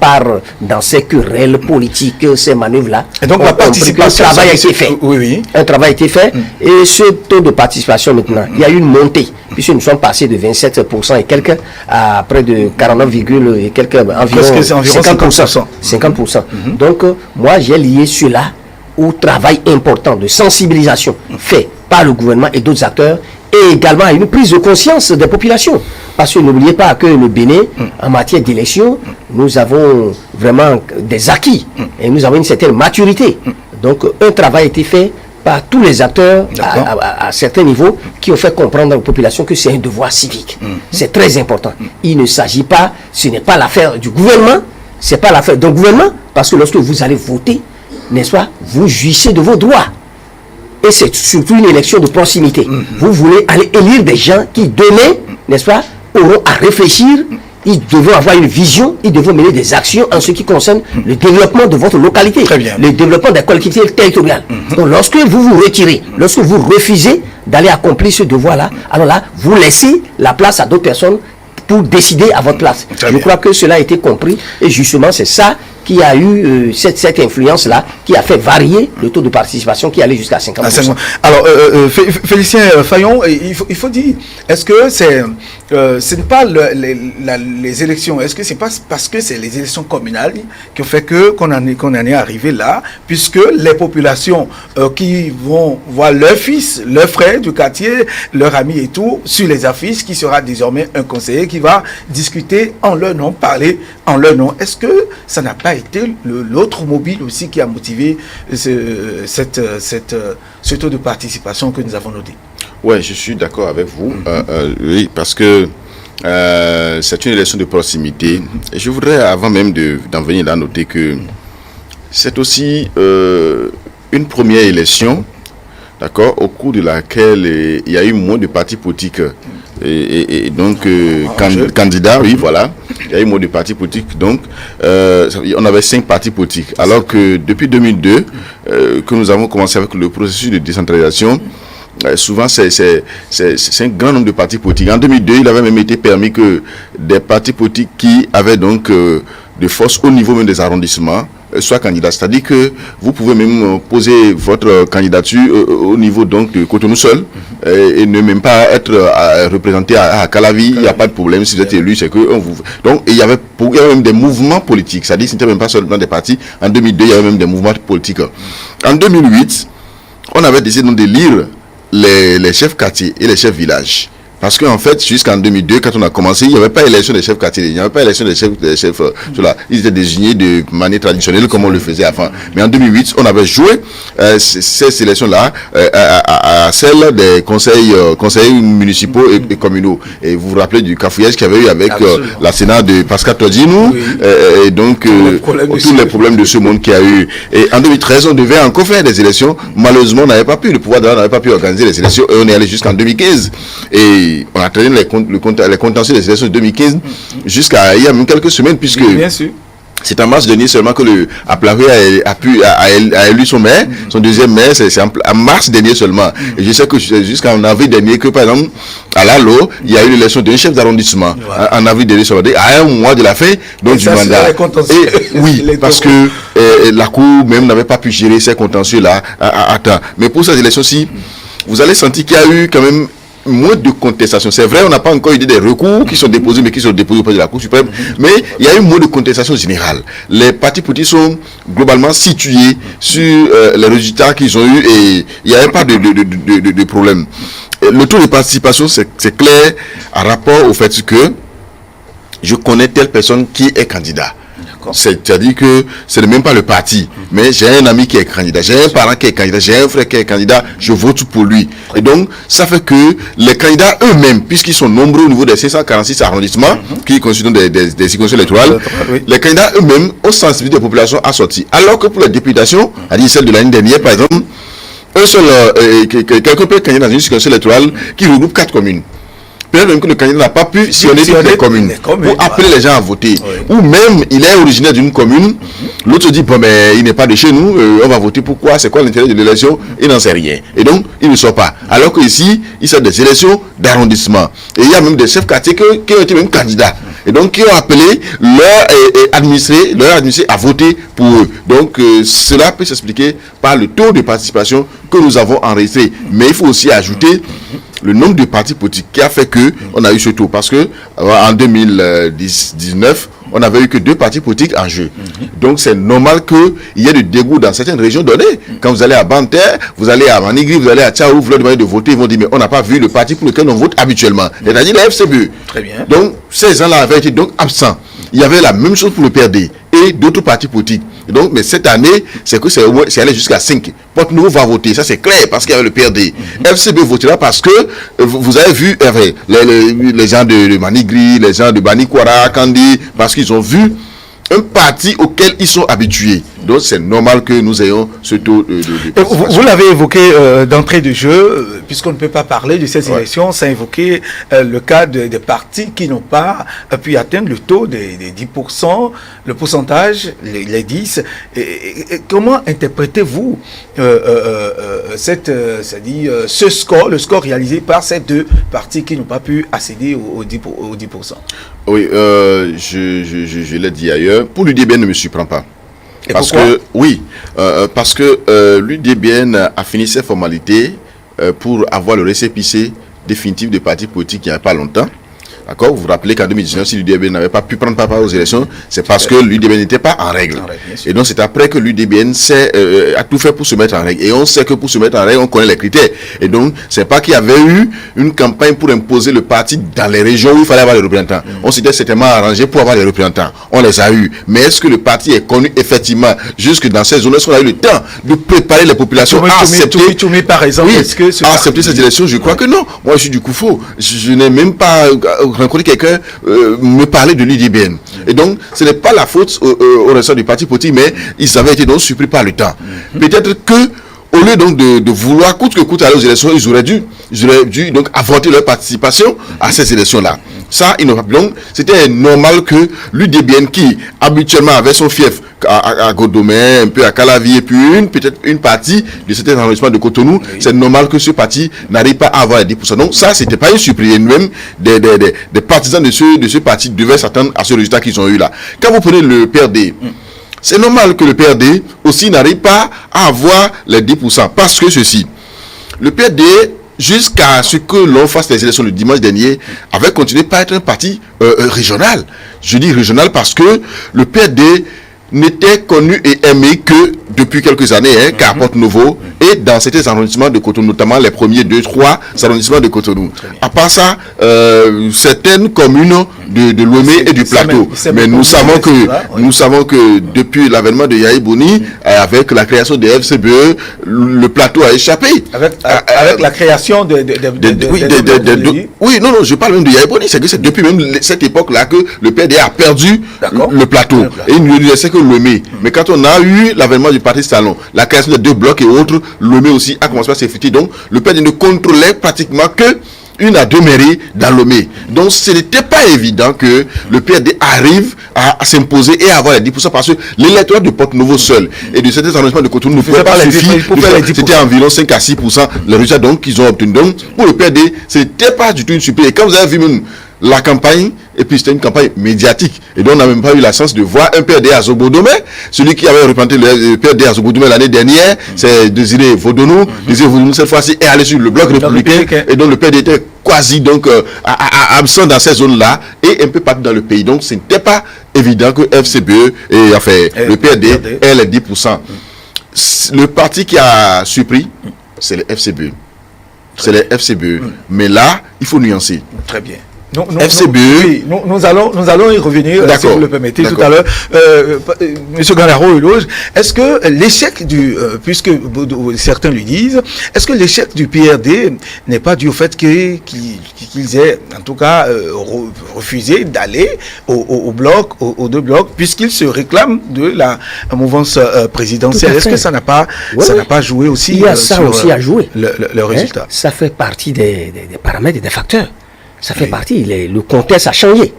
dans ces querelles politiques, ces manœuvres-là. Et donc la participation, un travail a été fait. Oui. Un travail a été fait. Et ce taux de participation maintenant, il y a eu une montée, puisque nous sommes passés de 27% et quelques à près de 49, et quelques, environ 50%. 50%. Donc, moi, j'ai lié cela au travail important de sensibilisation fait par le gouvernement et d'autres acteurs, et également à une prise de conscience des populations. Parce que n'oubliez pas que le Bénin, en matière d'élection, nous avons vraiment des acquis et nous avons une certaine maturité. Donc un travail a été fait par tous les acteurs à certains niveaux qui ont fait comprendre aux populations que c'est un devoir civique. C'est très important. Il ne s'agit pas, ce n'est pas l'affaire du gouvernement, c'est pas l'affaire d'un gouvernement, parce que lorsque vous allez voter, n'est-ce pas, vous jouissez de vos droits. Et c'est surtout une élection de proximité. Vous voulez aller élire des gens qui, demain, n'est-ce pas, auront à réfléchir, ils devront avoir une vision, ils devront mener des actions en ce qui concerne le développement de votre localité, le développement des collectivités territoriales. Donc lorsque vous vous retirez, lorsque vous refusez d'aller accomplir ce devoir-là, alors là, vous laissez la place à d'autres personnes pour décider à votre place. Je crois que cela a été compris et justement c'est ça qui a eu cette influence-là, qui a fait varier le taux de participation qui allait jusqu'à 50%. Alors, Félicien Fayon, il faut dire, est-ce que ce n'est pas les élections, est-ce que c'est pas parce que c'est les élections communales qui ont fait qu'on en est arrivé là, puisque les populations qui vont voir leur fils, leur frère du quartier, leur ami et tout, sur les affiches, qui sera désormais un conseiller qui va discuter en leur nom, parler en leur nom, est-ce que ça n'a pas été l'autre mobile aussi qui a motivé ce taux de participation que nous avons noté? Oui, je suis d'accord avec vous. Oui, parce que c'est une élection de proximité. Et je voudrais, avant même d'en venir là, noter que c'est aussi une première élection, d'accord, au cours de laquelle il y a eu moins de partis politiques et donc candidats, oui, voilà. Il y a eu moins de partis politiques, donc on avait 5 partis politiques. Alors que depuis 2002, que nous avons commencé avec le processus de décentralisation, souvent c'est un grand nombre de partis politiques. En 2002, il avait même été permis que des partis politiques qui avaient donc de force au niveau même des arrondissements soit candidat. C'est-à-dire que vous pouvez même poser votre candidature au niveau donc de Cotonou seul et ne même pas être représenté à Calavi. Il n'y a pas de problème. Si vous êtes élu, c'est que donc il y avait même des mouvements politiques. C'est-à-dire que ce n'était même pas seulement des partis. En 2002, il y avait même des mouvements politiques. En 2008, on avait décidé donc de lire les chefs quartiers et les chefs villages. Parce qu'en fait, jusqu'en 2002, quand on a commencé, il n'y avait pas élection des chefs quartiers, il n'y avait pas élection des chefs ils étaient désignés de manière traditionnelle comme on le faisait avant. Mais en 2008, on avait joué ces élections-là à celles des conseils municipaux et communaux. Et vous vous rappelez du cafouillage qu'il y avait eu avec la Sénat de Pascal Todinou, et donc tous les problèmes de ce monde qu'il y a eu. Et en 2013, on devait encore faire des élections. Malheureusement, on n'avait pas pu, le pouvoir n'avait pas pu organiser les élections, et on est allé jusqu'en 2015. Et on a traîné les contentieux des élections de 2015 jusqu'à il y a même quelques semaines, puisque c'est en mars dernier seulement que le Aplavé a élu son maire, son deuxième maire, c'est en mars dernier seulement. Et je sais que jusqu'en avril dernier, que par exemple, à Lalo, il y a eu l'élection d'un chef d'arrondissement, en avril dernier seulement, à un mois de la fin donc, du mandat. Et, oui, parce que la Cour même n'avait pas pu gérer ces contentieux-là à temps. Mais pour ces élections-ci, vous allez sentir qu'il y a eu quand même moins de contestation. C'est vrai, on n'a pas encore eu des recours qui sont déposés, mais qui sont déposés auprès de la Cour suprême. Mais il y a eu moins de contestation générale. Les partis politiques sont globalement situés sur les résultats qu'ils ont eus et il n'y avait pas de problème. Le taux de participation, c'est clair en rapport au fait que je connais telle personne qui est candidat. C'est-à-dire que ce n'est même pas le parti, mais j'ai un ami qui est candidat, j'ai un parent qui est candidat, j'ai un frère qui est candidat, je vote pour lui. Et donc, ça fait que les candidats eux-mêmes, puisqu'ils sont nombreux au niveau des 546 arrondissements, qui constituent des circonscriptions électorales, les candidats eux-mêmes ont sensibilisé des populations à sortir. Alors que pour les députations, c'est-à-dire celle de l'année dernière, par exemple, quelqu'un peut être candidat dans une circonscription électorale qui regroupe 4 communes. Peut-être même que le candidat n'a pas pu sillonner toutes les communes pour appeler les gens à voter. Ou même, il est originaire d'une commune, l'autre dit, bon, mais il n'est pas de chez nous, on va voter pourquoi, c'est quoi l'intérêt de l'élection, il n'en sait rien. Et donc, il ne sort pas. Alors qu'ici, il sort des élections d'arrondissement. Et il y a même des chefs quartiers qui ont été même candidats. Et donc, qui ont appelé leurs administrés à voter pour eux. Donc, cela peut s'expliquer par le taux de participation que nous avons enregistré. Mais il faut aussi ajouter le nombre de partis politiques qui a fait que on a eu ce taux. Parce que en 2019, on n'avait eu que 2 partis politiques en jeu. Donc c'est normal qu'il y ait du dégoût dans certaines régions données. Quand vous allez à Banter, vous allez à Manigri, vous allez à Tchaou, vous leur demandez de voter, ils vont dire mais on n'a pas vu le parti pour lequel on vote habituellement. C'est-à-dire la FCBE. Très bien. Donc ces gens-là avaient été donc absents. Il y avait la même chose pour le PRD et d'autres partis politiques. Donc, mais cette année, c'est que c'est allé jusqu'à 5. Porte Nouveau va voter, ça c'est clair, parce qu'il y avait le PRD. FCB votera parce que vous avez vu les gens de Manigri, les gens de Banikwara, Kandi, parce qu'ils ont vu un parti auquel ils sont habitués. Donc c'est normal que nous ayons ce taux de vous l'avez évoqué d'entrée de jeu, puisqu'on ne peut pas parler de ces élections sans évoquer le cas des partis qui n'ont pas pu atteindre le taux des 10%, le pourcentage, les 10. Et comment interprétez-vous ce score, le score réalisé par ces 2 partis qui n'ont pas pu accéder aux 10%? Oui, je l'ai dit ailleurs. Pour l'UDBN, ne me surprend pas. Et parce pourquoi? que oui, parce que l'UDBN a fini ses formalités pour avoir le récépissé définitif des partis politiques il n'y a pas longtemps. D'accord? Vous vous rappelez qu'en 2019, si l'UDBN n'avait pas pu prendre part aux élections, c'est parce que l'UDBN n'était pas en règle. Et donc c'est après que l'UDBN a tout fait pour se mettre en règle. Et on sait que pour se mettre en règle, on connaît les critères. Et donc c'est pas qu'il y avait eu une campagne pour imposer le parti dans les régions où il fallait avoir les représentants. On s'était certainement arrangé pour avoir les représentants. On les a eu. Mais est-ce que le parti est connu effectivement jusque dans ces zones? Est-ce qu'on a eu le temps de préparer les populations à accepter, par exemple, accepter ces élections? Je crois que non. Moi je suis du Koufo. Je n'ai même pas rencontrer quelqu'un me parler de l'UDBN. Et donc, ce n'est pas la faute au reste du parti politique, mais ils avaient été donc surpris par le temps. Peut-être que, au lieu donc de vouloir coûte que coûte aller aux élections, ils auraient dû donc avorter leur participation à ces élections-là. Ça, ils n'ont pas. Donc, c'était normal que l'UDBN, qui habituellement avait son fief à Godomé, un peu à Calavi, et puis peut-être une partie de cet arrondissement de Cotonou, c'est normal que ce parti n'arrive pas à avoir les 10%. Donc ça, c'était pas une surprise. Même des partisans de ce parti devaient s'attendre à ce résultat qu'ils ont eu là. Quand vous prenez le PRD, c'est normal que le PRD aussi n'arrive pas à avoir les 10%. Parce que le PRD, jusqu'à ce que l'on fasse les élections le dimanche dernier, avait continué par être un parti régional. Je dis régional parce que le PRD n'était connu et aimé que depuis quelques années, qu'à Porte Nouveau et dans certains arrondissements de Cotonou, notamment les premiers 2-3 arrondissements de Cotonou. À part ça, certaines communes de Lomé et du Plateau. Mais nous savons que depuis l'avènement de Yahi Boni, avec la création des FCBE, le Plateau a échappé. Avec la création oui, non, je parle même de Yahi Boni. C'est que c'est depuis même cette époque-là que le PRD a perdu le Plateau. Et il ne laissait que Lomé. Mais quand on a eu l'avènement du parti Salon, la création de 2 blocs et autres, Lomé aussi a commencé à s'effectuer. Donc le PRD ne contrôlait pratiquement que 1 à 2 mairies dans Lomé. Donc ce n'était pas évident que le PRD arrive à s'imposer et à avoir les 10% parce que l'électorat de Porte Nouveau seul et de certains arrondissements de Cotonou ne pouvait pas suffire. C'était environ 5 à 6% le résultat donc qu'ils ont obtenu. Donc pour le PRD, ce n'était pas du tout une surprise. Et quand vous avez vu même la campagne, et puis c'était une campagne médiatique. Et donc on n'a même pas eu la chance de voir un PRD à Zobodomé. Celui qui avait représenté le PRD à Zobodomé l'année dernière, c'est Désiré Vodonou. Désiré Vodonou, cette fois-ci, est allé sur le bloc républicain. Et donc le PRD était quasi donc absent dans ces zones-là et un peu partout dans le pays. Donc ce n'était pas évident que FCBE et enfin le PRD ait les 10%. Le parti qui a surpris, c'est le FCBE. C'est le FCBE. Mais là, il faut nuancer. Très bien. FCBE. Nous allons y revenir, si vous le permettez, tout à l'heure. Monsieur Ganaro-Eloge, est-ce que l'échec puisque certains lui disent, est-ce que l'échec du PRD n'est pas dû au fait qu'ils aient, en tout cas, refusé d'aller au bloc, aux deux blocs, puisqu'ils se réclament de la mouvance présidentielle? Est-ce que ça n'a pas joué aussi? Il y a ça aussi à jouer. Le résultat. Ça fait partie des paramètres et des facteurs. Ça fait partie, le contexte a changé.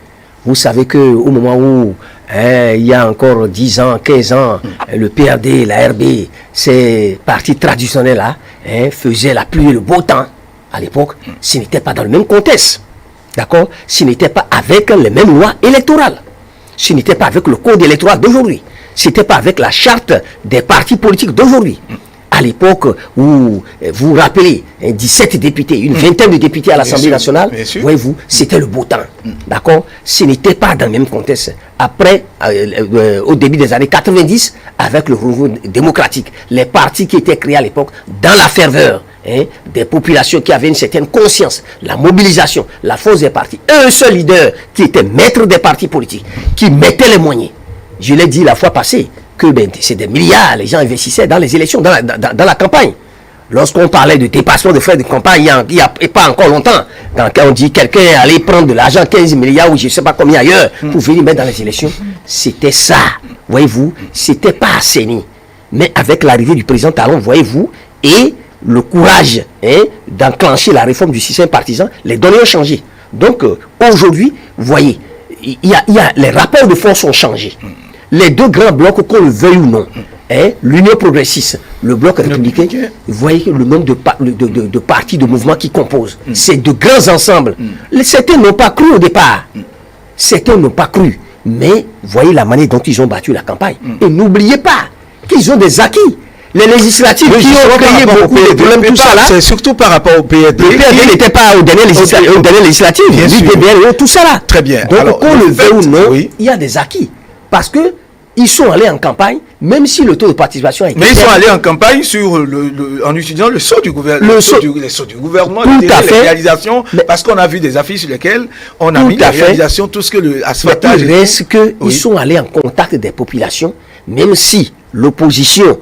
Vous savez qu'au moment où il y a encore 10 ans, 15 ans, le PRD, la RB, ces partis traditionnels-là faisaient la pluie et le beau temps à l'époque, ce n'était pas dans le même contexte. D'accord? Ce n'était pas avec les mêmes lois électorales. Ce n'était pas avec le code électoral d'aujourd'hui. Ce n'était pas avec la charte des partis politiques d'aujourd'hui. À l'époque où, vous vous rappelez, 17 députés, une vingtaine de députés à l'Assemblée nationale, voyez-vous, c'était le beau temps. D'accord? Ce n'était pas dans le même contexte. Après, au début des années 90, avec le renouveau démocratique, les partis qui étaient créés à l'époque, dans la ferveur des populations qui avaient une certaine conscience, la mobilisation, la force des partis, un seul leader qui était maître des partis politiques, qui mettait les moyens. Je l'ai dit la fois passée, que c'est des milliards, les gens investissaient dans les élections, dans la campagne. Lorsqu'on parlait de dépassement de frais de campagne, il n'y a pas encore longtemps, quand on dit quelqu'un allait prendre de l'argent, 15 milliards ou je ne sais pas combien ailleurs, pour venir mettre dans les élections, c'était ça. Voyez-vous, c'était pas assaini. Mais avec l'arrivée du président Talon, voyez-vous, et le courage d'enclencher la réforme du système partisan, les données ont changé. Donc aujourd'hui, vous voyez, les rapports de force ont changé. Les deux grands blocs, qu'on le veuille ou non, l'Union progressiste, le bloc républicain, vous voyez le nombre de partis, de mouvements qui composent. C'est de grands ensembles. Certains n'ont pas cru au départ. Certains n'ont pas cru. Mais voyez la manière dont ils ont battu la campagne. Et n'oubliez pas qu'ils ont des acquis. Les législatives qui ont créé beaucoup de problèmes, tout ça là. C'est surtout par rapport au PRD. Le PRD n'était pas aux dernières législatives. L'UDBN, tout ça là. Très bien. Donc, qu'on le veut ou non, il y a des acquis. Parce que ils sont allés en campagne, même si le taux de participation a été... Mais ils sont allés en campagne en utilisant le sceau du gouvernement. Le sceau du gouvernement, les réalisations, parce qu'on a vu des affiches sur lesquelles on a mis les réalisations, tout ce que le asphaltage... Il reste qu'ils sont allés en contact des populations, même si l'opposition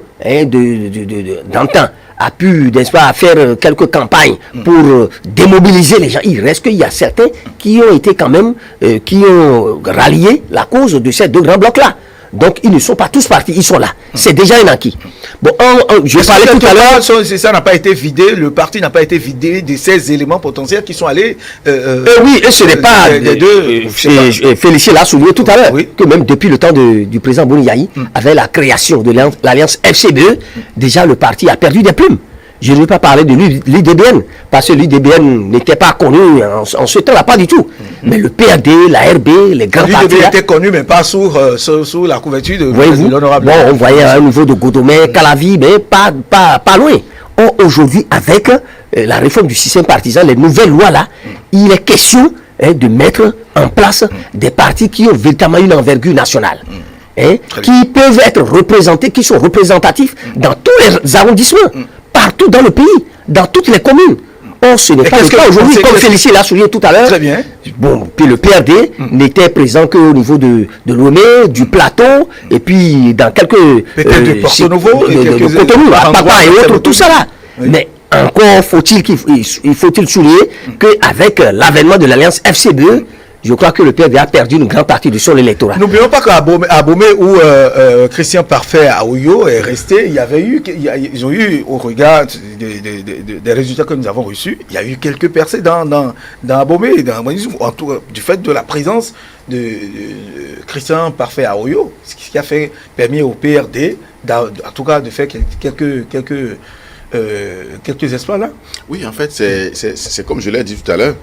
d'antan a pu, n'est-ce pas, faire quelques campagnes pour démobiliser les gens. Il reste qu'il y a certains qui ont été quand même, qui ont rallié la cause de ces deux grands blocs-là. Donc, ils ne sont pas tous partis, ils sont là. C'est déjà un acquis. Bon, je parlais tout à l'heure... Ça n'a pas été vidé, le parti n'a pas été vidé de ces éléments potentiels qui sont allés... oui, et ce n'est pas... Félicien l'a souligné tout à l'heure, que même depuis le temps du président Bouni-Yahi, avec la création de l'alliance FCBE, déjà le parti a perdu des plumes. Je ne veux pas parler de l'UDBN, parce que l'UDBN n'était pas connu en ce temps-là, pas du tout. Mais le PRD, la RB, les grands partis... L'UDBN était connu, mais pas sous la couverture de l'honorable... Bon, on voyait un niveau de Godomé, Calavi, mais pas loin. Or, aujourd'hui, avec la réforme du système partisan, les nouvelles lois-là, il est question de mettre en place des partis qui ont véritablement une envergure nationale. Qui peuvent être représentés, qui sont représentatifs dans tous les arrondissements. Partout dans le pays, dans toutes les communes. Or, ce n'est pas le cas aujourd'hui, comme Félicien l'a souligné tout à l'heure. Très bien. Bon, puis le PRD n'était présent qu'au niveau de Lomé, du plateau, et puis dans quelques... Peut-être de Porto-Novo, de Cotonou, à Papa et autres, tout ça là. Oui. Mais encore faut-il souligner qu'avec l'avènement de l'alliance FCBE, je crois que le PRD a perdu une grande partie du sol électoral. N'oublions pas qu'à Abomey, où Christian Parfait à Oyo est resté, ils ont eu, au regard des résultats que nous avons reçus, il y a eu quelques percées dans Abomey, du fait de la présence de Christian Parfait à Oyo, ce qui a permis au PRD, en tout cas, de faire quelques quelques espoirs là? Oui, en fait, c'est comme je l'ai dit tout à l'heure,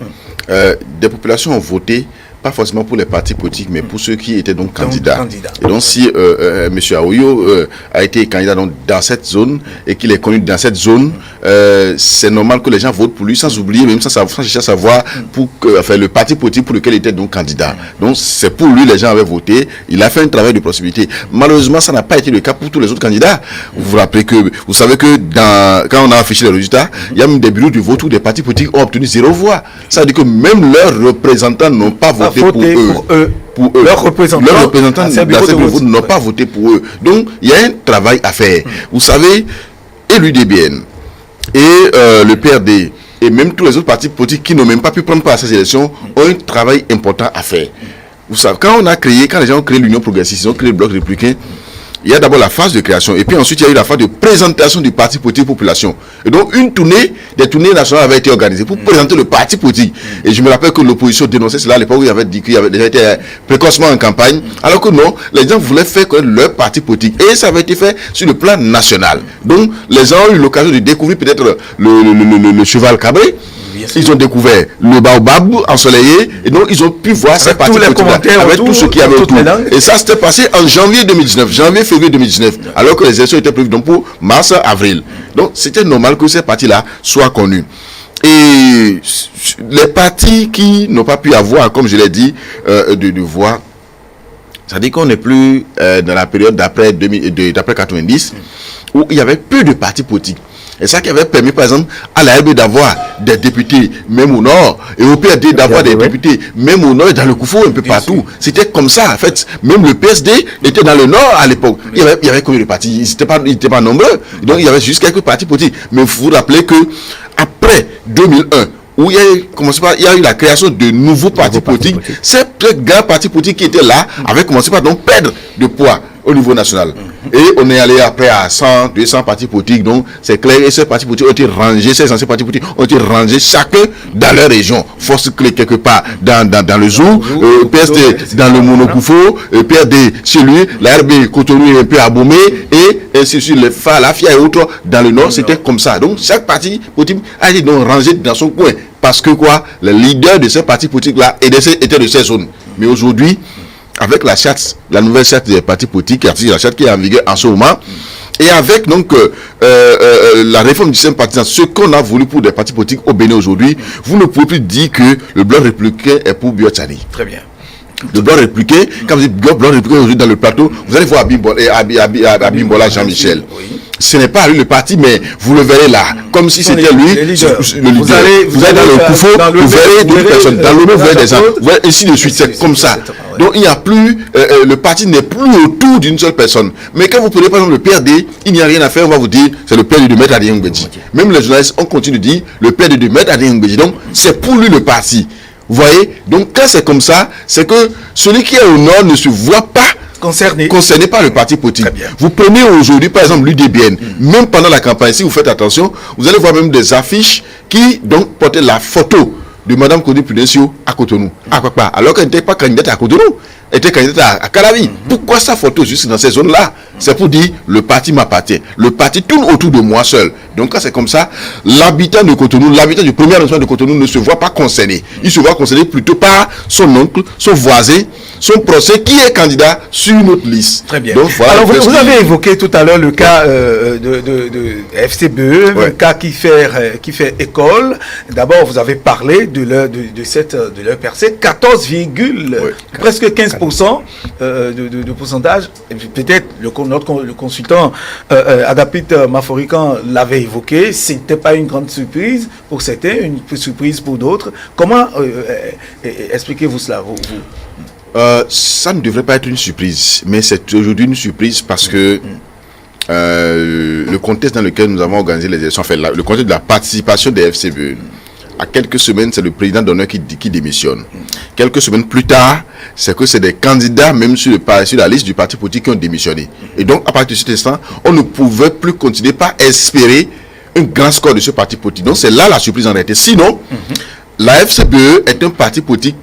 des populations ont voté, pas forcément pour les partis politiques, mais pour ceux qui étaient donc candidats. Et donc, si M. Aoyo a été candidat dans cette zone et qu'il est connu dans cette zone, c'est normal que les gens votent pour lui, sans oublier, même sans chercher à savoir le parti politique pour lequel il était donc candidat. Donc, c'est pour lui, les gens avaient voté. Il a fait un travail de proximité. Malheureusement, ça n'a pas été le cas pour tous les autres candidats. Vous vous rappelez que, vous savez que quand on a affiché les résultats, il y a même des bureaux de vote où des partis politiques ont obtenu 0 voix. Ça veut dire que même leurs représentants n'ont pas voté pour eux. Leurs représentants n'ont pas voté pour eux. Donc, il y a un travail à faire. Vous savez, et l'UDBN, et le PRD, et même tous les autres partis politiques qui n'ont même pas pu prendre part à ces élections, ont un travail important à faire. Vous savez, quand les gens ont créé l'Union progressiste, ils ont créé le Bloc républicain, il y a d'abord la phase de création, et puis ensuite il y a eu la phase de présentation du parti politique population. Et donc des tournées nationales avaient été organisées pour présenter le parti politique. Et je me rappelle que l'opposition dénonçait cela à l'époque où il avait dit qu'il avait déjà été précocement en campagne, alors que non, les gens voulaient faire connaître leur parti politique. Et ça avait été fait sur le plan national. Donc les gens ont eu l'occasion de découvrir peut-être le cheval cabré. Ils ont découvert le baobab ensoleillé et donc ils ont pu voir ces partis politiques avec tout ce qu'il y avait autour. Et ça s'était passé en janvier 2019, janvier-février 2019, alors que les élections étaient prévues donc pour mars-avril. Donc c'était normal que ces partis-là soient connus. Et les partis qui n'ont pas pu avoir, comme je l'ai dit, de voix, ça dit qu'on n'est plus dans la période d'après 90, où il y avait peu de partis politiques. Et ça qui avait permis, par exemple, à la RB d'avoir des députés, même au nord, et au PRD d'avoir des députés, même au nord et dans le Koufou, un peu partout. C'était comme ça, en fait. Même le PSD était dans le nord à l'époque. Il y avait combien de partis? Ils n'étaient pas nombreux. Donc, il y avait juste quelques partis politiques. Mais il faut vous rappeler que, après 2001, où il y a eu la création de nouveaux partis politiques, ces grands partis politiques qui étaient là avaient commencé par donc perdre de poids au niveau national. Et on est allé après à 100, 200 partis politiques, donc c'est clair, et ces partis politiques ont été rangés, ces anciens partis politiques ont été rangés chacun dans leur région. Force clé quelque part dans le Zou, PSD dans le Monokoufo, PRD chez lui, la RB Cotonou est un peu aboumé, et ainsi de suite, les FA, la FIA et autres dans le Nord, c'était comme ça. Donc chaque parti politique a été donc rangé dans son coin. Parce que les leaders de ces partis politiques-là étaient de ces zones. Mais aujourd'hui, avec la charte, la nouvelle charte des partis politiques, la charte qui est en vigueur en ce moment, et avec donc la réforme du système partisan, ce qu'on a voulu pour des partis politiques au Bénin aujourd'hui, vous ne pouvez plus dire que le Bloc républicain est pour Biotchani. Très bien. Le Bloc républicain, quand vous dites Bloc républicain aujourd'hui dans le plateau, vous allez voir Abimbola Jean-Michel. Ce n'est pas lui le parti, mais vous le verrez là, comme si c'était lui le leader. Vous allez dans le Koufo, vous verrez d'autres personnes. Dans le vous verrez des gens. Et ainsi de suite, c'est comme ça. Donc il n'y a plus, le parti n'est plus autour d'une seule personne. Mais quand vous prenez par exemple le PRD, il n'y a rien à faire, on va vous dire, c'est le PRD de Maître Adrien Ngbeji. Même les journalistes, on continue de dire, le PRD de Maître Adrien Ngbeji. Donc c'est pour lui le parti. Vous voyez? Donc quand c'est comme ça, c'est que celui qui est au nord ne se voit pas concerné par le parti politique. Vous prenez aujourd'hui par exemple l'UDBN, même pendant la campagne, si vous faites attention, vous allez voir même des affiches qui donc portaient la photo de Mme Kony Prudencio à Cotonou, à Kwakpa, alors qu'elle n'était pas candidate à Cotonou, elle était candidate à Calavi. Pourquoi sa photo juste dans ces zones-là? C'est pour dire, le parti m'appartient. Le parti tourne autour de moi seul. Donc quand c'est comme ça, l'habitant de Cotonou, l'habitant du premier arrondissement de Cotonou ne se voit pas concerné. Il se voit concerné plutôt par son oncle, son voisin, son procès qui est candidat sur une autre liste. Très bien. Donc, voilà. Alors vous avez évoqué tout à l'heure le cas de FCBE, un cas qui fait école. D'abord, vous avez parlé de leur percée, 14, presque 15% de pourcentage. Peut-être le consultant Agapit Maforikan l'avait évoqué, c'était pas une grande surprise pour certains, une surprise pour d'autres. Comment expliquez-vous cela ça ne devrait pas être une surprise, mais c'est aujourd'hui une surprise parce que le contexte dans lequel nous avons organisé les élections, enfin, le contexte de la participation des FCBE, à quelques semaines, c'est le président d'honneur qui démissionne. Quelques semaines plus tard, c'est des candidats, même sur la liste du parti politique, qui ont démissionné. Et donc, à partir de cet instant, on ne pouvait plus continuer par espérer un grand score de ce parti politique. Donc, c'est là la surprise en réalité. Sinon, la FCBE est un parti politique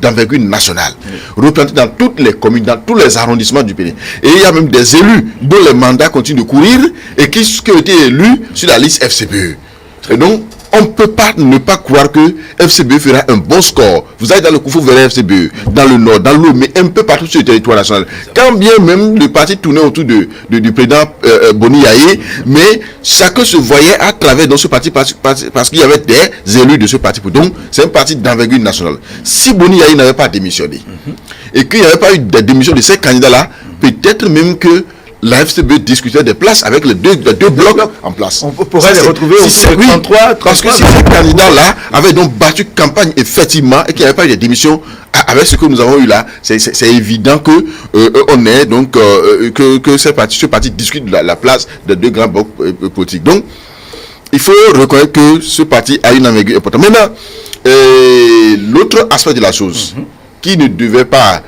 d'envergure nationale, représentés dans toutes les communes, dans tous les arrondissements du pays. Et il y a même des élus dont les mandats continuent de courir et qui ont été élus sur la liste FCBE. Et donc, on ne peut pas ne pas croire que FCBE fera un bon score. Vous allez dans le Koufou, vous verrez FCBE, dans le nord, dans l'eau, mais un peu partout sur le territoire national. Quand bien même le parti tournait autour du président Boni Yaye, mais chacun se voyait à travers dans ce parti parce qu'il y avait des élus de ce parti. Donc, c'est un parti d'envergure nationale. Si Boni Yaye n'avait pas démissionné, et qu'il n'y avait pas eu de démission de ces candidats-là, peut-être même que la FCBE discutait des places avec les deux blocs en place. On pourrait les retrouver au 33, parce que si ces candidats-là avaient donc battu campagne effectivement et qu'il n'y avait pas eu de démission avec ce que nous avons eu là, c'est évident que on est donc que ce parti discute de la place de deux grands blocs politiques. Donc, il faut reconnaître que ce parti a une envergure importante. Maintenant, l'autre aspect de la chose qui ne devait pas,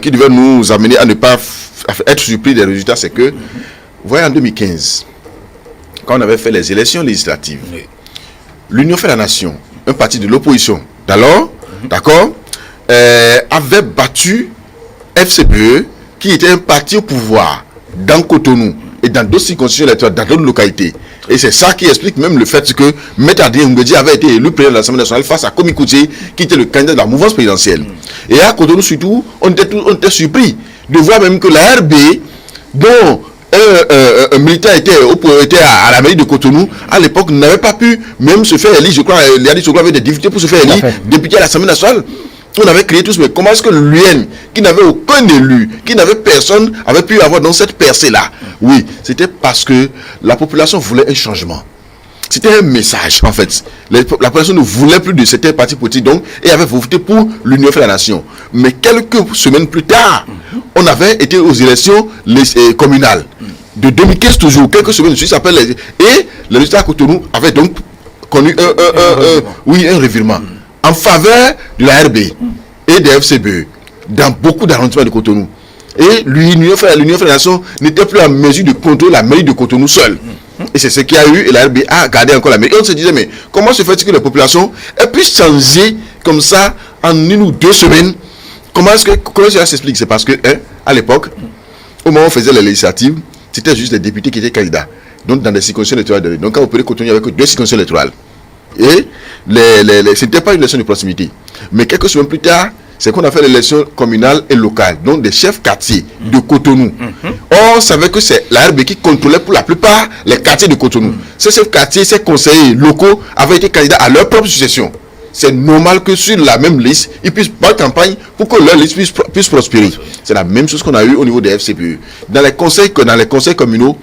qui devait nous amener à ne pas être surpris des résultats, c'est que, voyez, en 2015, quand on avait fait les élections législatives, l'Union fait la nation, un parti de l'opposition d'alors, d'accord, avait battu FCBE, qui était un parti au pouvoir dans Cotonou et dans d'autres circonscriptions électorales, dans d'autres localités. Et c'est ça qui explique même le fait que M. Adrien Ngedi avait été élu président de l'Assemblée nationale face à Komi Koutié, qui était le candidat de la mouvance présidentielle. Et à Cotonou surtout, on était surpris de voir même que la RB, dont un militaire était à la mairie de Cotonou, à l'époque n'avait pas pu même se faire élire. Je crois qu'il avait des difficultés pour se faire élire député à l'Assemblée nationale. On avait créé tous, mais comment est-ce que l'UN, qui n'avait aucun élu, qui n'avait personne, avait pu avoir dans cette percée-là? Oui, c'était parce que la population voulait un changement. C'était un message, en fait. La population ne voulait plus de certains partis politiques, donc, et avait voté pour l'Union fait la nation. Mais quelques semaines plus tard, on avait été aux élections communales. De 2015 toujours, quelques semaines de suite, et le résultat à Cotonou avait donc connu un revirement en faveur de la RB et des FCBE dans beaucoup d'arrondissements de Cotonou. Et l'Union fait la nation n'était plus en mesure de contrôler la mairie de Cotonou seule. Et c'est ce qu'il y a eu, et la RB a gardé encore la mairie. Et on se disait, mais comment se fait-il que la population puisse changer comme ça en 1 ou 2 semaines? Comment cela s'explique? C'est parce que, à l'époque, au moment où on faisait les législatives, c'était juste les députés qui étaient candidats. Donc dans des circonscriptions électorales. Donc quand vous prenez Cotonou, il n'y avait que 2 circonscriptions électorales. Et ce n'était pas une élection de proximité. Mais quelques semaines plus tard, c'est qu'on a fait l'élection communale et locale, donc des chefs quartiers de Cotonou. Or, on savait que c'est la RB qui contrôlait pour la plupart les quartiers de Cotonou. Ces chefs quartiers, ces conseillers locaux avaient été candidats à leur propre succession. C'est normal que sur la même liste, ils puissent faire campagne pour que leur liste puisse prospérer. C'est la même chose qu'on a eu au niveau des FCBE. Dans les conseils communaux,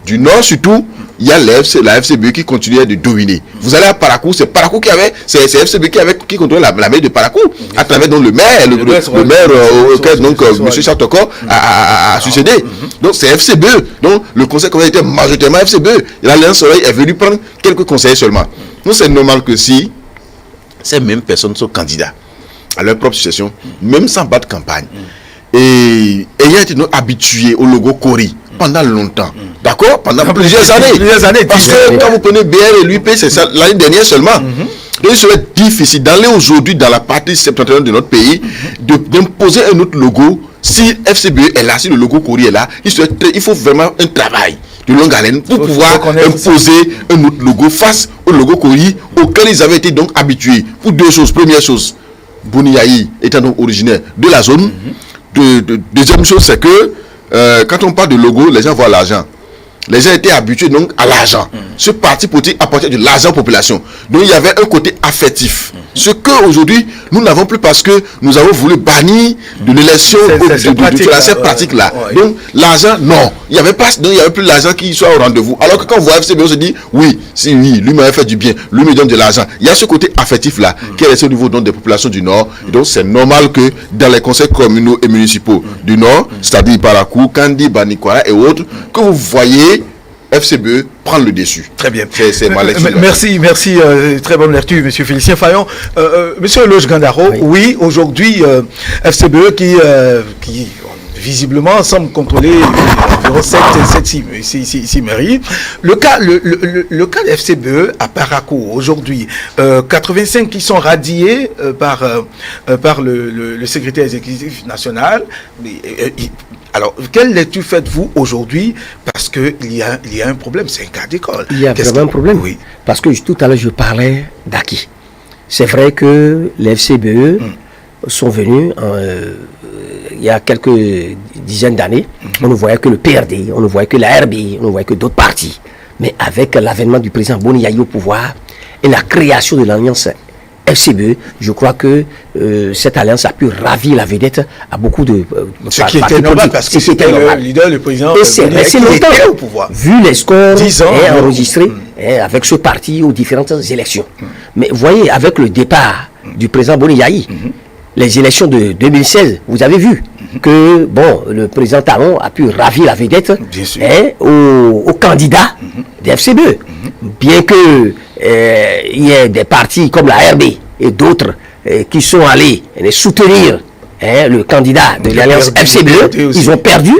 du Nord surtout, il y a la FCBE qui continuait de dominer. Vous allez à Parakou, c'est Parakou c'est FCBE qui contrôlait la mairie de Parakou, à travers donc, le maire, le maire auquel donc M. Chatoko a succédé. Donc c'est FCBE. Donc le conseil communautaire était majoritairement FCBE. L'Alliance Soleil est venue prendre quelques conseillers seulement. Donc c'est normal que si ces mêmes personnes sont candidats à leur propre succession, même sans battre campagne, et ayant été habitués au logo Cori pendant longtemps, d'accord, pendant plusieurs années, parce que quand vous prenez BR et l'UP, c'est ça l'année dernière seulement. Donc il serait difficile d'aller aujourd'hui dans la partie septentrionale de notre pays, d'imposer un autre logo. Si FCBE est là, si le logo Cori est là, il faut vraiment un travail de longue haleine pour pouvoir imposer un autre logo face au logo Cori auquel ils avaient été donc habitués. Pour 2 choses. Première chose, Boni Yaye étant donc originaire de la zone. Deuxième chose, c'est que quand on parle de logo, les gens voient l'argent. Les gens étaient habitués donc à l'argent. Ce parti politique apportait de l'argent aux populations. Donc il y avait un côté affectif. Ce qu'aujourd'hui, nous n'avons plus parce que nous avons voulu bannir de l'élection de cette pratique-là. Donc l'argent, non. Il n'y avait plus l'argent qui soit au rendez-vous. Alors que quand on voit FCBE, on se dit, oui, lui m'avait fait du bien, lui me donne de l'argent. Il y a ce côté affectif-là qui est resté au niveau donc, des populations du Nord. Et donc c'est normal que dans les conseils communaux et municipaux du Nord, c'est-à-dire Parakou, Kandi, Banikwara et autres, que vous voyez FCBE prendre le dessus. Très bien. C'est ma lecture. Merci, très bonne lecture, M. Félicien Fayon. Monsieur Loge Gandaro, oui, aujourd'hui, FCBE qui visiblement semble contrôler environ 7 mairies. Le cas de FCBE à Parakou, aujourd'hui, 85 qui sont radiés par le secrétaire exécutif national. Alors, quelle lecture faites-vous aujourd'hui? Parce qu'il y a un problème, c'est un cas d'école. Il y a vraiment un problème, oui. Parce que tout à l'heure, je parlais d'acquis. C'est vrai que les FCBE sont venus il y a quelques dizaines d'années. On ne voyait que le PRD, on ne voyait que la RB, on ne voyait que d'autres partis. Mais avec l'avènement du président Boni Yayi au pouvoir et la création de l'alliance FCBE, je crois que cette alliance a pu ravir la vedette à beaucoup de ce qui était normal parce que c'était le leader, le président et c'est longtemps au pouvoir. Vu les scores enregistrés avec ce parti aux différentes élections. Mais vous voyez, avec le départ du président Boni Yayi, les élections de 2016, vous avez vu que bon, le président Talon a pu ravir la vedette aux candidats des FCBE. Bien que il y ait des partis comme la RB et d'autres qui sont allés soutenir le candidat de l'alliance FCBE, ils ont perdu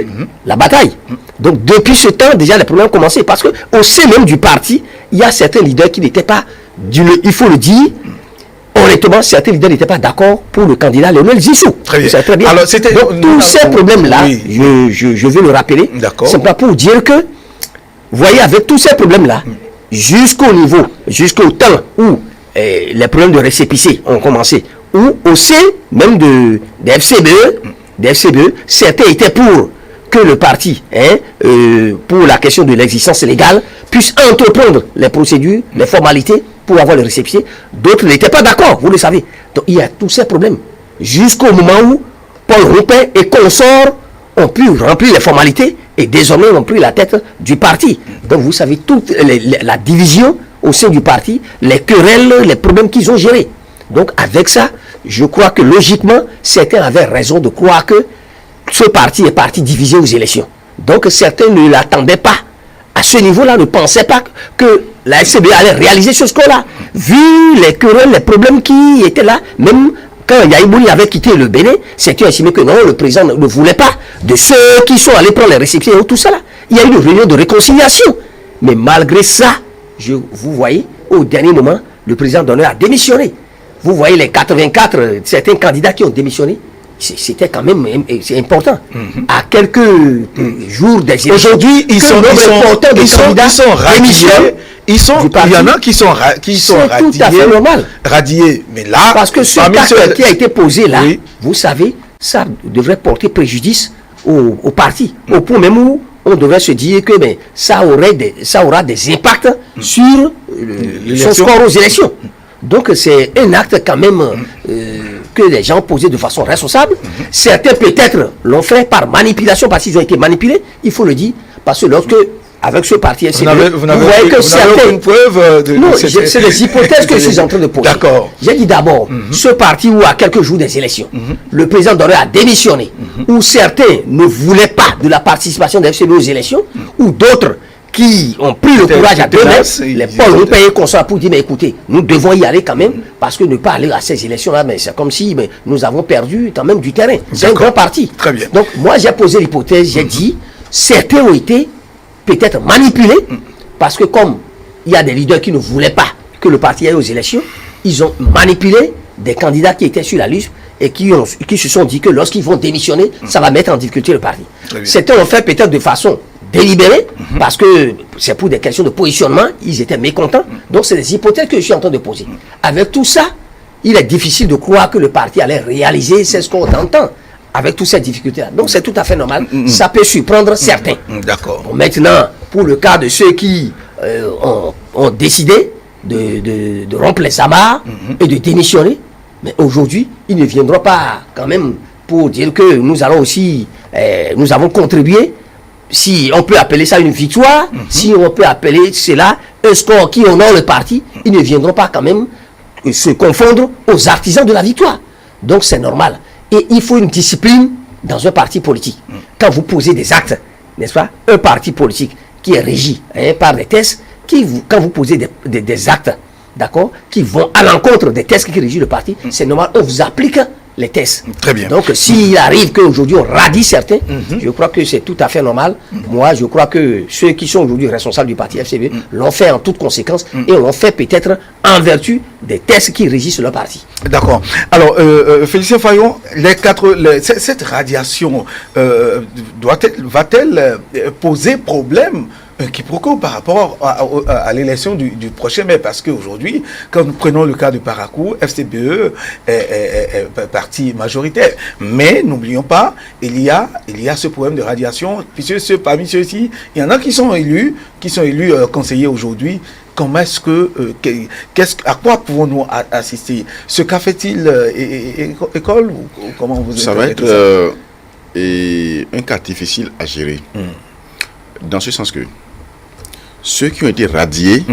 la bataille. Donc depuis ce temps, déjà les problèmes ont commencé parce qu'au sein même du parti, il y a certains leaders qui n'étaient pas, il faut le dire, honnêtement, certains leaders n'étaient pas d'accord pour le candidat Lionel Zissou. Très bien. Très bien. Alors, donc, tous ces problèmes-là, je vais le rappeler, c'est pas pour dire que, vous voyez, avec tous ces problèmes-là, jusqu'au temps où les problèmes de récépissé ont commencé, ou au sein même des FCBE, certains étaient pour que le parti, pour la question de l'existence légale, puisse entreprendre les procédures, les formalités pour avoir le récépissé. D'autres n'étaient pas d'accord, vous le savez. Donc il y a tous ces problèmes. Jusqu'au moment où Paul Roupin et consorts ont pu remplir les formalités et désormais ont pris la tête du parti. Donc vous savez toute la division au sein du parti, les querelles, les problèmes qu'ils ont gérés. Donc avec ça, je crois que logiquement, certains avaient raison de croire que ce parti est parti divisé aux élections. Donc certains ne l'attendaient pas. À ce niveau-là, ne pensaient pas que la FCBE allait réaliser ce score-là. Vu les querelles, les problèmes qui étaient là, même quand Yayi Boni avait quitté le Bénin, c'était estimé que non, le président ne voulait pas de ceux qui sont allés prendre les réceptions et tout ça là. Il y a eu une réunion de réconciliation. Mais malgré ça, vous voyez, au dernier moment, le président d'honneur a démissionné. Vous voyez les 84, certains candidats qui ont démissionné, c'était quand même important. À quelques jours des élections, aujourd'hui, ils sont radiés. Il y en a qui sont radiés. Tout à fait normal. Radiés. Mais là, parce que ce acte qui a été posé là, vous savez, ça devrait porter préjudice au parti. Au point même où on devrait se dire que ça aura des impacts sur son score aux élections. Donc c'est un acte quand même que les gens posaient de façon responsable. Certains peut-être l'ont fait par manipulation parce qu'ils ont été manipulés, il faut le dire, parce que lorsque avec ce parti FCBE, vous voyez que certains... Non, c'est des hypothèses que je suis en train de poser. D'accord. J'ai dit d'abord, ce parti où à quelques jours des élections, le président Doré a démissionné, où certains ne voulaient pas de la participation des FCBE aux élections, ou d'autres qui ont pris le courage à deux mains, les Paul Roupin et consorts pour dire, mais écoutez, nous devons y aller quand même, parce que ne pas aller à ces élections-là, c'est comme si nous avons perdu quand même du terrain. C'est un grand parti. Très bien. Donc moi j'ai posé l'hypothèse, j'ai dit, certains ont été peut-être manipulés, parce que comme il y a des leaders qui ne voulaient pas que le parti aille aux élections, ils ont manipulé des candidats qui étaient sur la liste et qui se sont dit que lorsqu'ils vont démissionner, ça va mettre en difficulté le parti. Certains l'ont fait peut-être de façon délibérée, parce que c'est pour des questions de positionnement, ils étaient mécontents. Donc c'est des hypothèses que je suis en train de poser. Avec tout ça, il est difficile de croire que le parti allait réaliser ce qu'on entend avec toutes ces difficultés-là. Donc c'est tout à fait normal. Ça peut surprendre certains. D'accord. Bon, maintenant, pour le cas de ceux qui ont décidé de rompre les amarres et de démissionner, mais aujourd'hui, ils ne viendront pas quand même pour dire que nous allons aussi, nous avons contribué, si on peut appeler ça une victoire, si on peut appeler cela un score qui honore le parti, ils ne viendront pas quand même se confondre aux artisans de la victoire. Donc c'est normal. Et il faut une discipline dans un parti politique. Quand vous posez des actes, n'est-ce pas, un parti politique qui est régi par des tests qui, quand vous posez des actes, d'accord, qui vont à l'encontre des tests qui régissent le parti, c'est normal, on vous applique les tests. Très bien. Donc, s'il arrive qu'aujourd'hui on radie certains, je crois que c'est tout à fait normal. Moi, je crois que ceux qui sont aujourd'hui responsables du parti FCB l'ont fait en toute conséquence et l'ont fait peut-être en vertu des tests qui régissent le parti. D'accord. Alors, Félicien Fayon, cette radiation va-t-elle poser problème quiproquo par rapport à l'élection du prochain mai, parce qu'aujourd'hui, quand nous prenons le cas de Parakou, FCBE est parti majoritaire. Mais n'oublions pas, il y a ce problème de radiation, puisque parmi ceux-ci, il y en a qui sont élus conseillers aujourd'hui. Comment est-ce à quoi pouvons-nous assister? Ce qu'a fait-il école ou comment vous ça va être un cas difficile à gérer. Dans ce sens que ceux qui ont été radiés,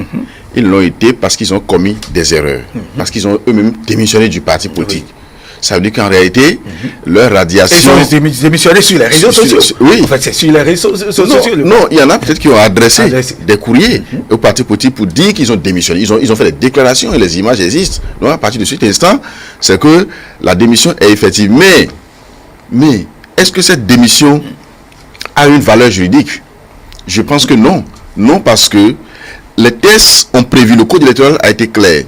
ils l'ont été parce qu'ils ont commis des erreurs, parce qu'ils ont eux-mêmes démissionné du parti politique. Oui. Ça veut dire qu'en réalité, leur radiation... Ils ont démissionné sur les réseaux sociaux. Oui. En fait, c'est sur les réseaux sociaux. Non, il y en a peut-être qui ont adressé des courriers au parti politique pour dire qu'ils ont démissionné. Ils ont fait des déclarations et les images existent. Donc à partir de cet instant, c'est que la démission est effective. Mais est-ce que cette démission a une valeur juridique? Je pense que non. Non, parce que les tests ont prévu, le code électoral a été clair.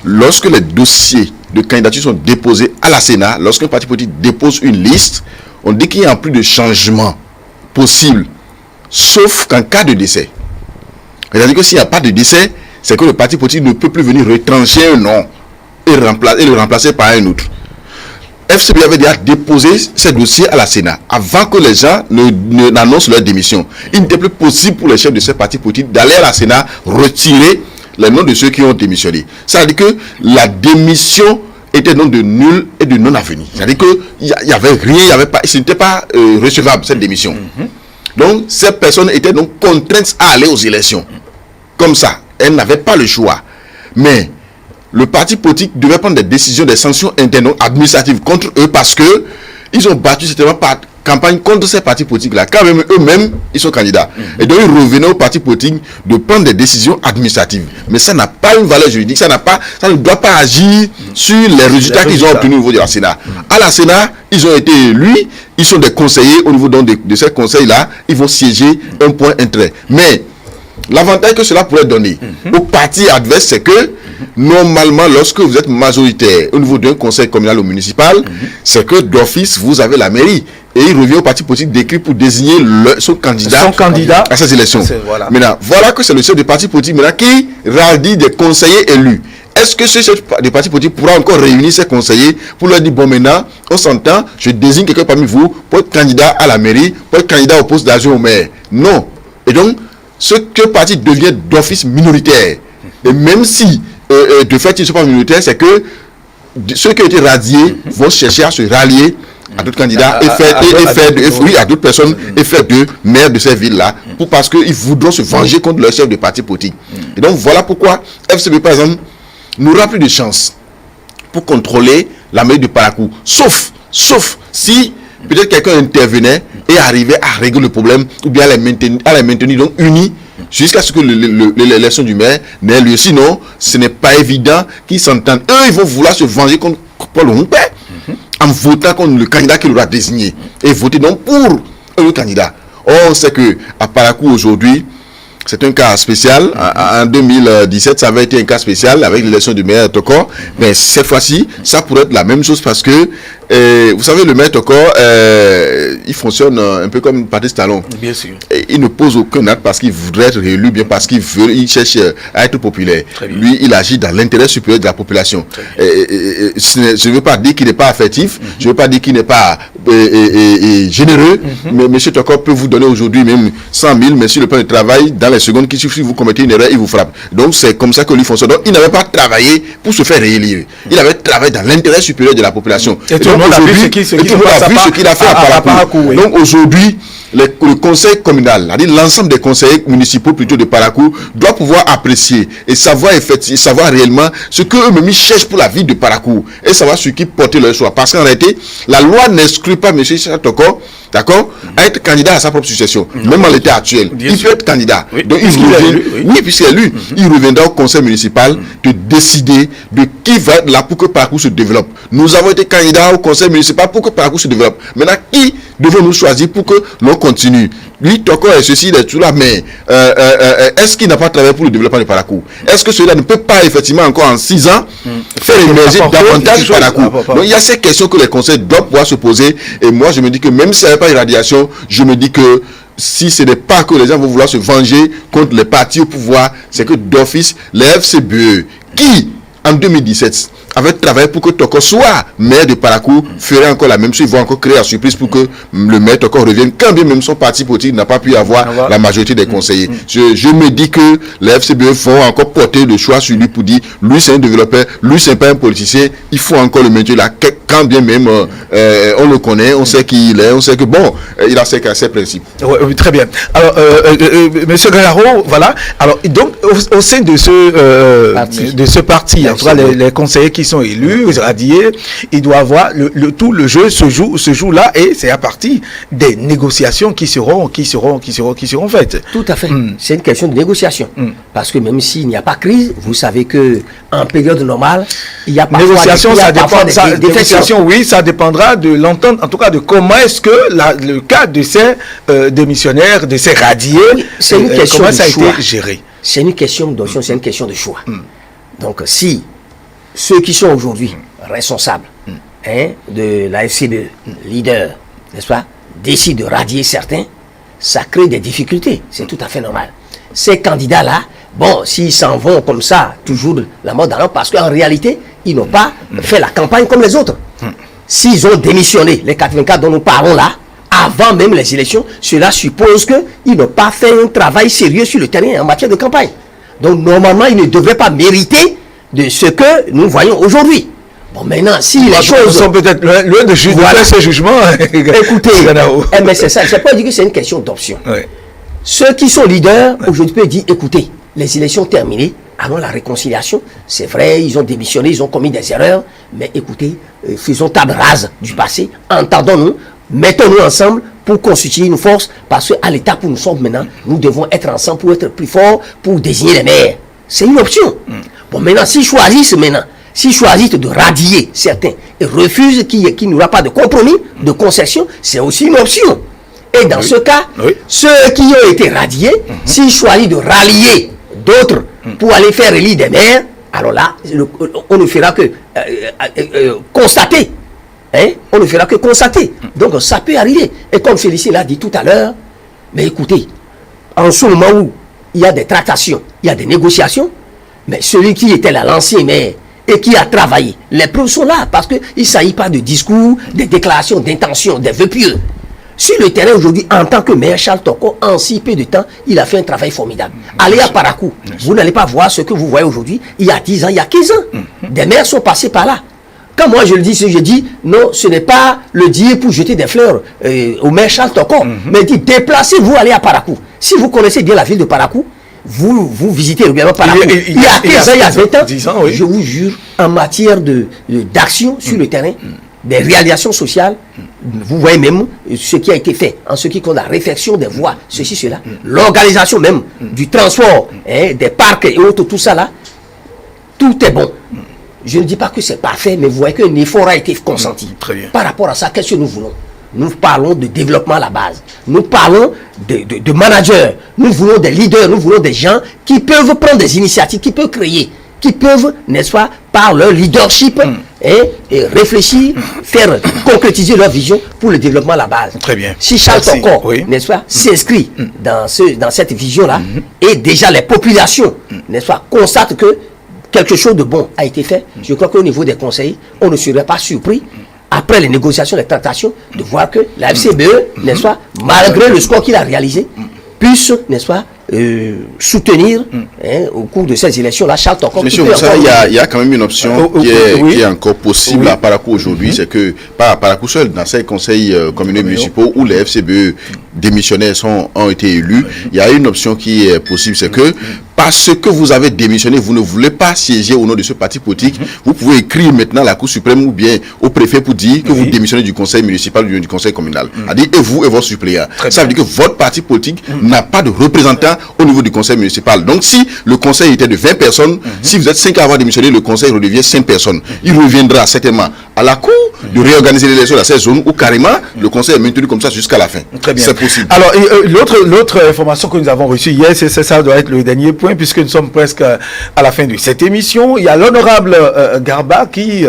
Lorsque les dossiers de candidature sont déposés à la Sénat, lorsqu'un parti politique dépose une liste, on dit qu'il n'y a plus de changement possible, sauf qu'en cas de décès. C'est-à-dire que s'il n'y a pas de décès, c'est que le parti politique ne peut plus venir retrancher un nom et le remplacer par un autre. FCB avait déjà déposé ces dossiers à la Sénat avant que les gens n'annoncent leur démission. Il n'était plus possible pour les chefs de ces partis politiques d'aller à la Sénat retirer les noms de ceux qui ont démissionné. Ça veut dire que la démission était donc de nul et de non avenu. C'est-à-dire qu'il n'y avait rien, ce n'était pas recevable cette démission. Donc ces personnes étaient donc contraintes à aller aux élections. Comme ça, elles n'avaient pas le choix. Mais le parti politique devait prendre des décisions, des sanctions internes administratives contre eux parce que ils ont battu certainement par campagne contre ces partis politiques-là. Quand même eux-mêmes, ils sont candidats. Et donc ils revenaient au parti politique de prendre des décisions administratives. Mais ça n'a pas une valeur juridique, ça ne doit pas agir sur les résultats qu'ils ont obtenus au niveau de la Sénat. À la Sénat, ils ont été élus, ils sont des conseillers au niveau de ces conseils-là, ils vont siéger un point intérêt. Mais l'avantage que cela pourrait donner au parti adverse, c'est que normalement, lorsque vous êtes majoritaire au niveau d'un conseil communal ou municipal, c'est que d'office, vous avez la mairie. Et il revient au parti politique d'écrire pour désigner son candidat à ces élections. Voilà. Maintenant, voilà que c'est le chef du parti politique qui radie des conseillers élus. Est-ce que ce chef du parti politique pourra encore réunir ses conseillers pour leur dire, bon maintenant, on s'entend, je désigne quelqu'un parmi vous pour être candidat à la mairie, pour être candidat au poste d'adjoint au maire? Non. Et donc, ce que le parti devient d'office minoritaire, et même si de fait ils ne sont pas minoritaires, c'est que ceux qui ont été radiés vont chercher à se rallier à d'autres candidats à d'autres personnes et faire d'eux maires de ces villes-là, parce qu'ils voudront se venger contre leur chef de parti politique. Et donc voilà pourquoi FCB par exemple n'aura plus de chance pour contrôler la mairie de Parakou, sauf si peut-être quelqu'un intervenait et arrivait à régler le problème ou bien à les maintenir donc unis jusqu'à ce que l'élection du maire n'ait lieu. Sinon, ce n'est pas évident qu'ils s'entendent. Eux, ils vont vouloir se venger contre Paul Humpé en votant contre le candidat qu'il aura désigné et voter donc pour le candidat. Or, on sait qu'à Parakou aujourd'hui, c'est un cas spécial. En 2017, ça avait été un cas spécial avec l'élection du maire Tokor. Mais cette fois-ci, ça pourrait être la même chose parce que, vous savez, le maire Tokor, il fonctionne un peu comme Patrice Talon. Bien sûr. Et il ne pose aucun acte parce qu'il voudrait être réélu, bien parce il cherche à être populaire. Lui, il agit dans l'intérêt supérieur de la population. Je ne veux pas dire qu'il n'est pas affectif, je ne veux pas dire qu'il n'est pas généreux, mais M. Tokor peut vous donner aujourd'hui même 100 000, mais sur le plan de travail, dans les secondes qui suffisent, vous commettez une erreur, il vous frappe. Donc c'est comme ça que lui fonctionne. Donc il n'avait pas travaillé pour se faire réélire. Il avait travaillé dans l'intérêt supérieur de la population. Et tout le monde a vu ce qu'il a fait à Parakou. Donc aujourd'hui, le conseil communal, c'est-à-dire l'ensemble des conseillers municipaux plutôt de Parakou, doit pouvoir apprécier et savoir réellement ce qu'eux-mêmes cherchent pour la vie de Parakou et savoir ce qui porte leur choix. Parce qu'en réalité, la loi n'exclut pas M. Chatoko, d'accord, à être candidat à sa propre succession, même en l'état actuel. Il peut être candidat. Donc puisqu'il est élu, il reviendra au conseil municipal de décider de qui va être là pour que Parakou se développe. Nous avons été candidats au conseil municipal pour que Parakou se développe. Maintenant, qui devons-nous choisir pour que l'on continue? Lui, Toko et ceci, il est tout là, mais est-ce qu'il n'a pas travaillé pour le développement de Parakou? Est-ce que cela ne peut pas, effectivement, encore en 6 ans, faire émerger davantage Parakou? Donc, il y a ces questions que les conseils doivent pouvoir se poser. Et moi, je me dis que même s'il n'y avait pas de radiation, je me dis que si ce n'est pas que les gens vont vouloir se venger contre les partis au pouvoir, c'est que d'office, les FCBE, qui, en 2017, avait travaillé pour que Toko soit maire de Parakou, ferait encore la même chose. Ils vont encore créer la surprise pour que le maire Toko revienne, quand bien même son parti politique n'a pas pu avoir la majorité des conseillers. Je me dis que les FCBE vont encore porter le choix sur lui pour dire, lui c'est un développeur, lui c'est pas un politicien, il faut encore le maintenir là, quand bien même on le connaît, on sait qui il est, on sait que bon, il a ses principes. Oui, très bien. Alors, Monsieur Galaro, voilà. Alors, donc, au sein de ce parti, en tout cas, les conseillers qui sont élus, radiés, il doit avoir tout le jeu se joue là, et c'est à partir des négociations qui seront faites. Tout à fait. C'est une question de négociation. Parce que même s'il n'y a pas crise, vous savez que en période normale, il y a parfois négociation, ça dépendra de l'entente, en tout cas de comment est-ce que le cas de ces démissionnaires, de ces radiés, c'est une question comment de ça a choix. été géré. C'est une question d'option, c'est une question de choix. Donc si ceux qui sont aujourd'hui responsables de la FCBE, leaders, n'est-ce pas, décident de radier certains, ça crée des difficultés. C'est tout à fait normal. Ces candidats-là, bon, s'ils s'en vont comme ça, toujours la mode d'allant, parce qu'en réalité, ils n'ont pas fait la campagne comme les autres. S'ils ont démissionné, les 84 dont nous parlons là, avant même les élections, cela suppose qu'ils n'ont pas fait un travail sérieux sur le terrain en matière de campagne. Donc normalement, ils ne devraient pas mériter de ce que nous voyons aujourd'hui. Bon, maintenant, si les choses sont peut-être loin de faire ce jugement. Écoutez, mais c'est ça, je peux dire que c'est une question d'option. Ceux qui sont leaders, aujourd'hui, peuvent dire, écoutez, les élections terminées, allons la réconciliation. C'est vrai, ils ont démissionné, ils ont commis des erreurs, mais écoutez, faisons table rase du passé, entendons-nous, mettons-nous ensemble pour constituer une force, parce qu'à l'étape où nous sommes maintenant, nous devons être ensemble pour être plus forts, pour désigner les maires. C'est une option. Bon, maintenant, s'ils choisissent de radier certains et refusent qu'il n'y aura pas de compromis, de concession, c'est aussi une option. Et dans ce cas, ceux qui ont été radiés, s'ils choisissent de rallier d'autres pour aller faire élire des maires, alors là, on ne fera que constater. On ne fera que constater. Donc ça peut arriver. Et comme Félicien l'a dit tout à l'heure, mais écoutez, en ce moment où il y a des tractations, il y a des négociations, mais celui qui était là, l'ancien maire, et qui a travaillé, les preuves sont là, parce qu'il ne s'agit pas de discours, des déclarations d'intention, des vœux pieux. Sur le terrain aujourd'hui, en tant que maire, Charles Toko, en si peu de temps, il a fait un travail formidable. Allez à Parakou, vous n'allez pas voir ce que vous voyez aujourd'hui, il y a 10 ans, il y a 15 ans. Des maires sont passés par là. Quand moi je le dis, je dis, non, ce n'est pas le dire pour jeter des fleurs au maire Charles Toko, mais dit, déplacez-vous, allez à Parakou. Si vous connaissez bien la ville de Parakou, vous visitez régulièrement Parakou. Il y a 15 ans, il y a 20 ans, je vous jure, en matière d'action sur le terrain, des réalisations sociales, vous voyez même ce qui a été fait en ce qui concerne la réflexion des voies, ceci, cela, l'organisation même du transport, des parcs et autres, tout ça là, tout est bon. Je ne dis pas que c'est parfait, mais vous voyez qu'un effort a été consenti. Par rapport à ça, qu'est-ce que nous voulons? Nous parlons de développement à la base. Nous parlons de managers. Nous voulons des leaders. Nous voulons des gens qui peuvent prendre des initiatives, qui peuvent créer, qui peuvent, n'est-ce pas, par leur leadership, et réfléchir, faire concrétiser leur vision pour le développement à la base. Très bien. Si Charles Toko, n'est-ce pas, s'inscrit dans cette vision-là, et déjà les populations, n'est-ce pas, constatent que quelque chose de bon a été fait, je crois qu'au niveau des conseils, on ne serait pas surpris, après les négociations, les tractations, de voir que la FCBE, n'est-ce pas, malgré le score qu'il a réalisé, puisse, n'est-ce pas, soutenir au cours de ces élections-là, Charles Toko. Monsieur, vous savez, il y a quand même une option qui est encore possible à Parakou aujourd'hui, c'est que, pas à Parakou seul, dans ces conseils communaux municipaux où les FCBE démissionnaires ont été élus, il y a une option qui est possible, c'est que parce que vous avez démissionné, vous ne voulez pas siéger au nom de ce parti politique, vous pouvez écrire maintenant à la Cour suprême ou bien au préfet pour dire que vous démissionnez du conseil municipal ou du conseil communal. C'est-à-dire, et vous et votre suppléant. Ça veut dire que votre parti politique n'a pas de représentant au niveau du conseil municipal. Donc si le conseil était de 20 personnes, si vous êtes 5 à avoir démissionné, le conseil redevient 5 personnes. Il reviendra certainement à la Cour de réorganiser l'élection dans cette zone où carrément le conseil est maintenu comme ça jusqu'à la fin. Très bien. C'est possible. Alors, l'autre information que nous avons reçue hier, ça doit être le dernier point, puisque nous sommes presque à la fin de cette émission. Il y a l'honorable Garba qui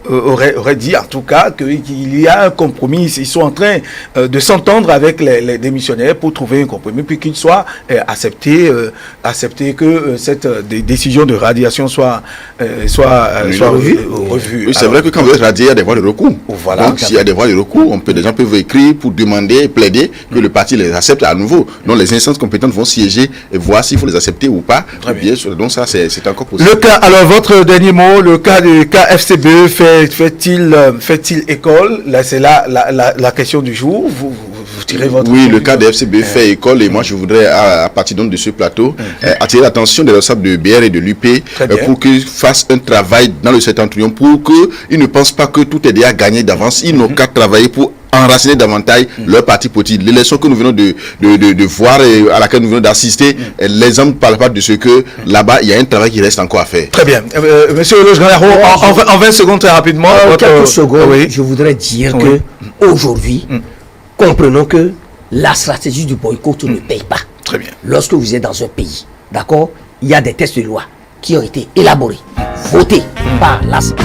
aurait dit en tout cas qu'il y a un compromis. Ils sont en train de s'entendre avec les démissionnaires pour trouver un compromis, puis qu'il soit accepté que cette décision de radiation soit revue. Oui, c'est vrai que quand vous êtes radié, il y a des voies de recours. Voilà, donc s'il y a des voies de recours, des gens peuvent écrire pour demander, plaider que le parti les accepte à nouveau. Donc les instances compétentes vont siéger et voir s'il faut les accepter ou pas. Bien sûr, donc ça c'est encore possible. Alors votre dernier mot, le cas du FCBE fait-il école? Là c'est la question du jour. Vous tirez votre... Oui, le cas de FCBE fait école et moi je voudrais à partir donc de ce plateau attirer l'attention des responsables de BR et de l'UP pour qu'ils fassent un travail dans le septentrion pour qu'ils ne pensent pas que tout est déjà gagné d'avance. Ils n'ont qu'à travailler pour enraciner davantage leur parti politique. L'élection que nous venons de voir et à laquelle nous venons d'assister, l'exemple parle pas de ce que là-bas, il y a un travail qui reste encore à faire. Très bien. Monsieur Eloge Granaro, en 20 secondes très rapidement. Quelques secondes, je voudrais dire que aujourd'hui, comprenons que la stratégie du boycott ne paye pas. Très bien. Lorsque vous êtes dans un pays, d'accord, il y a des textes de loi qui ont été élaborés, votés par l'Assemblée.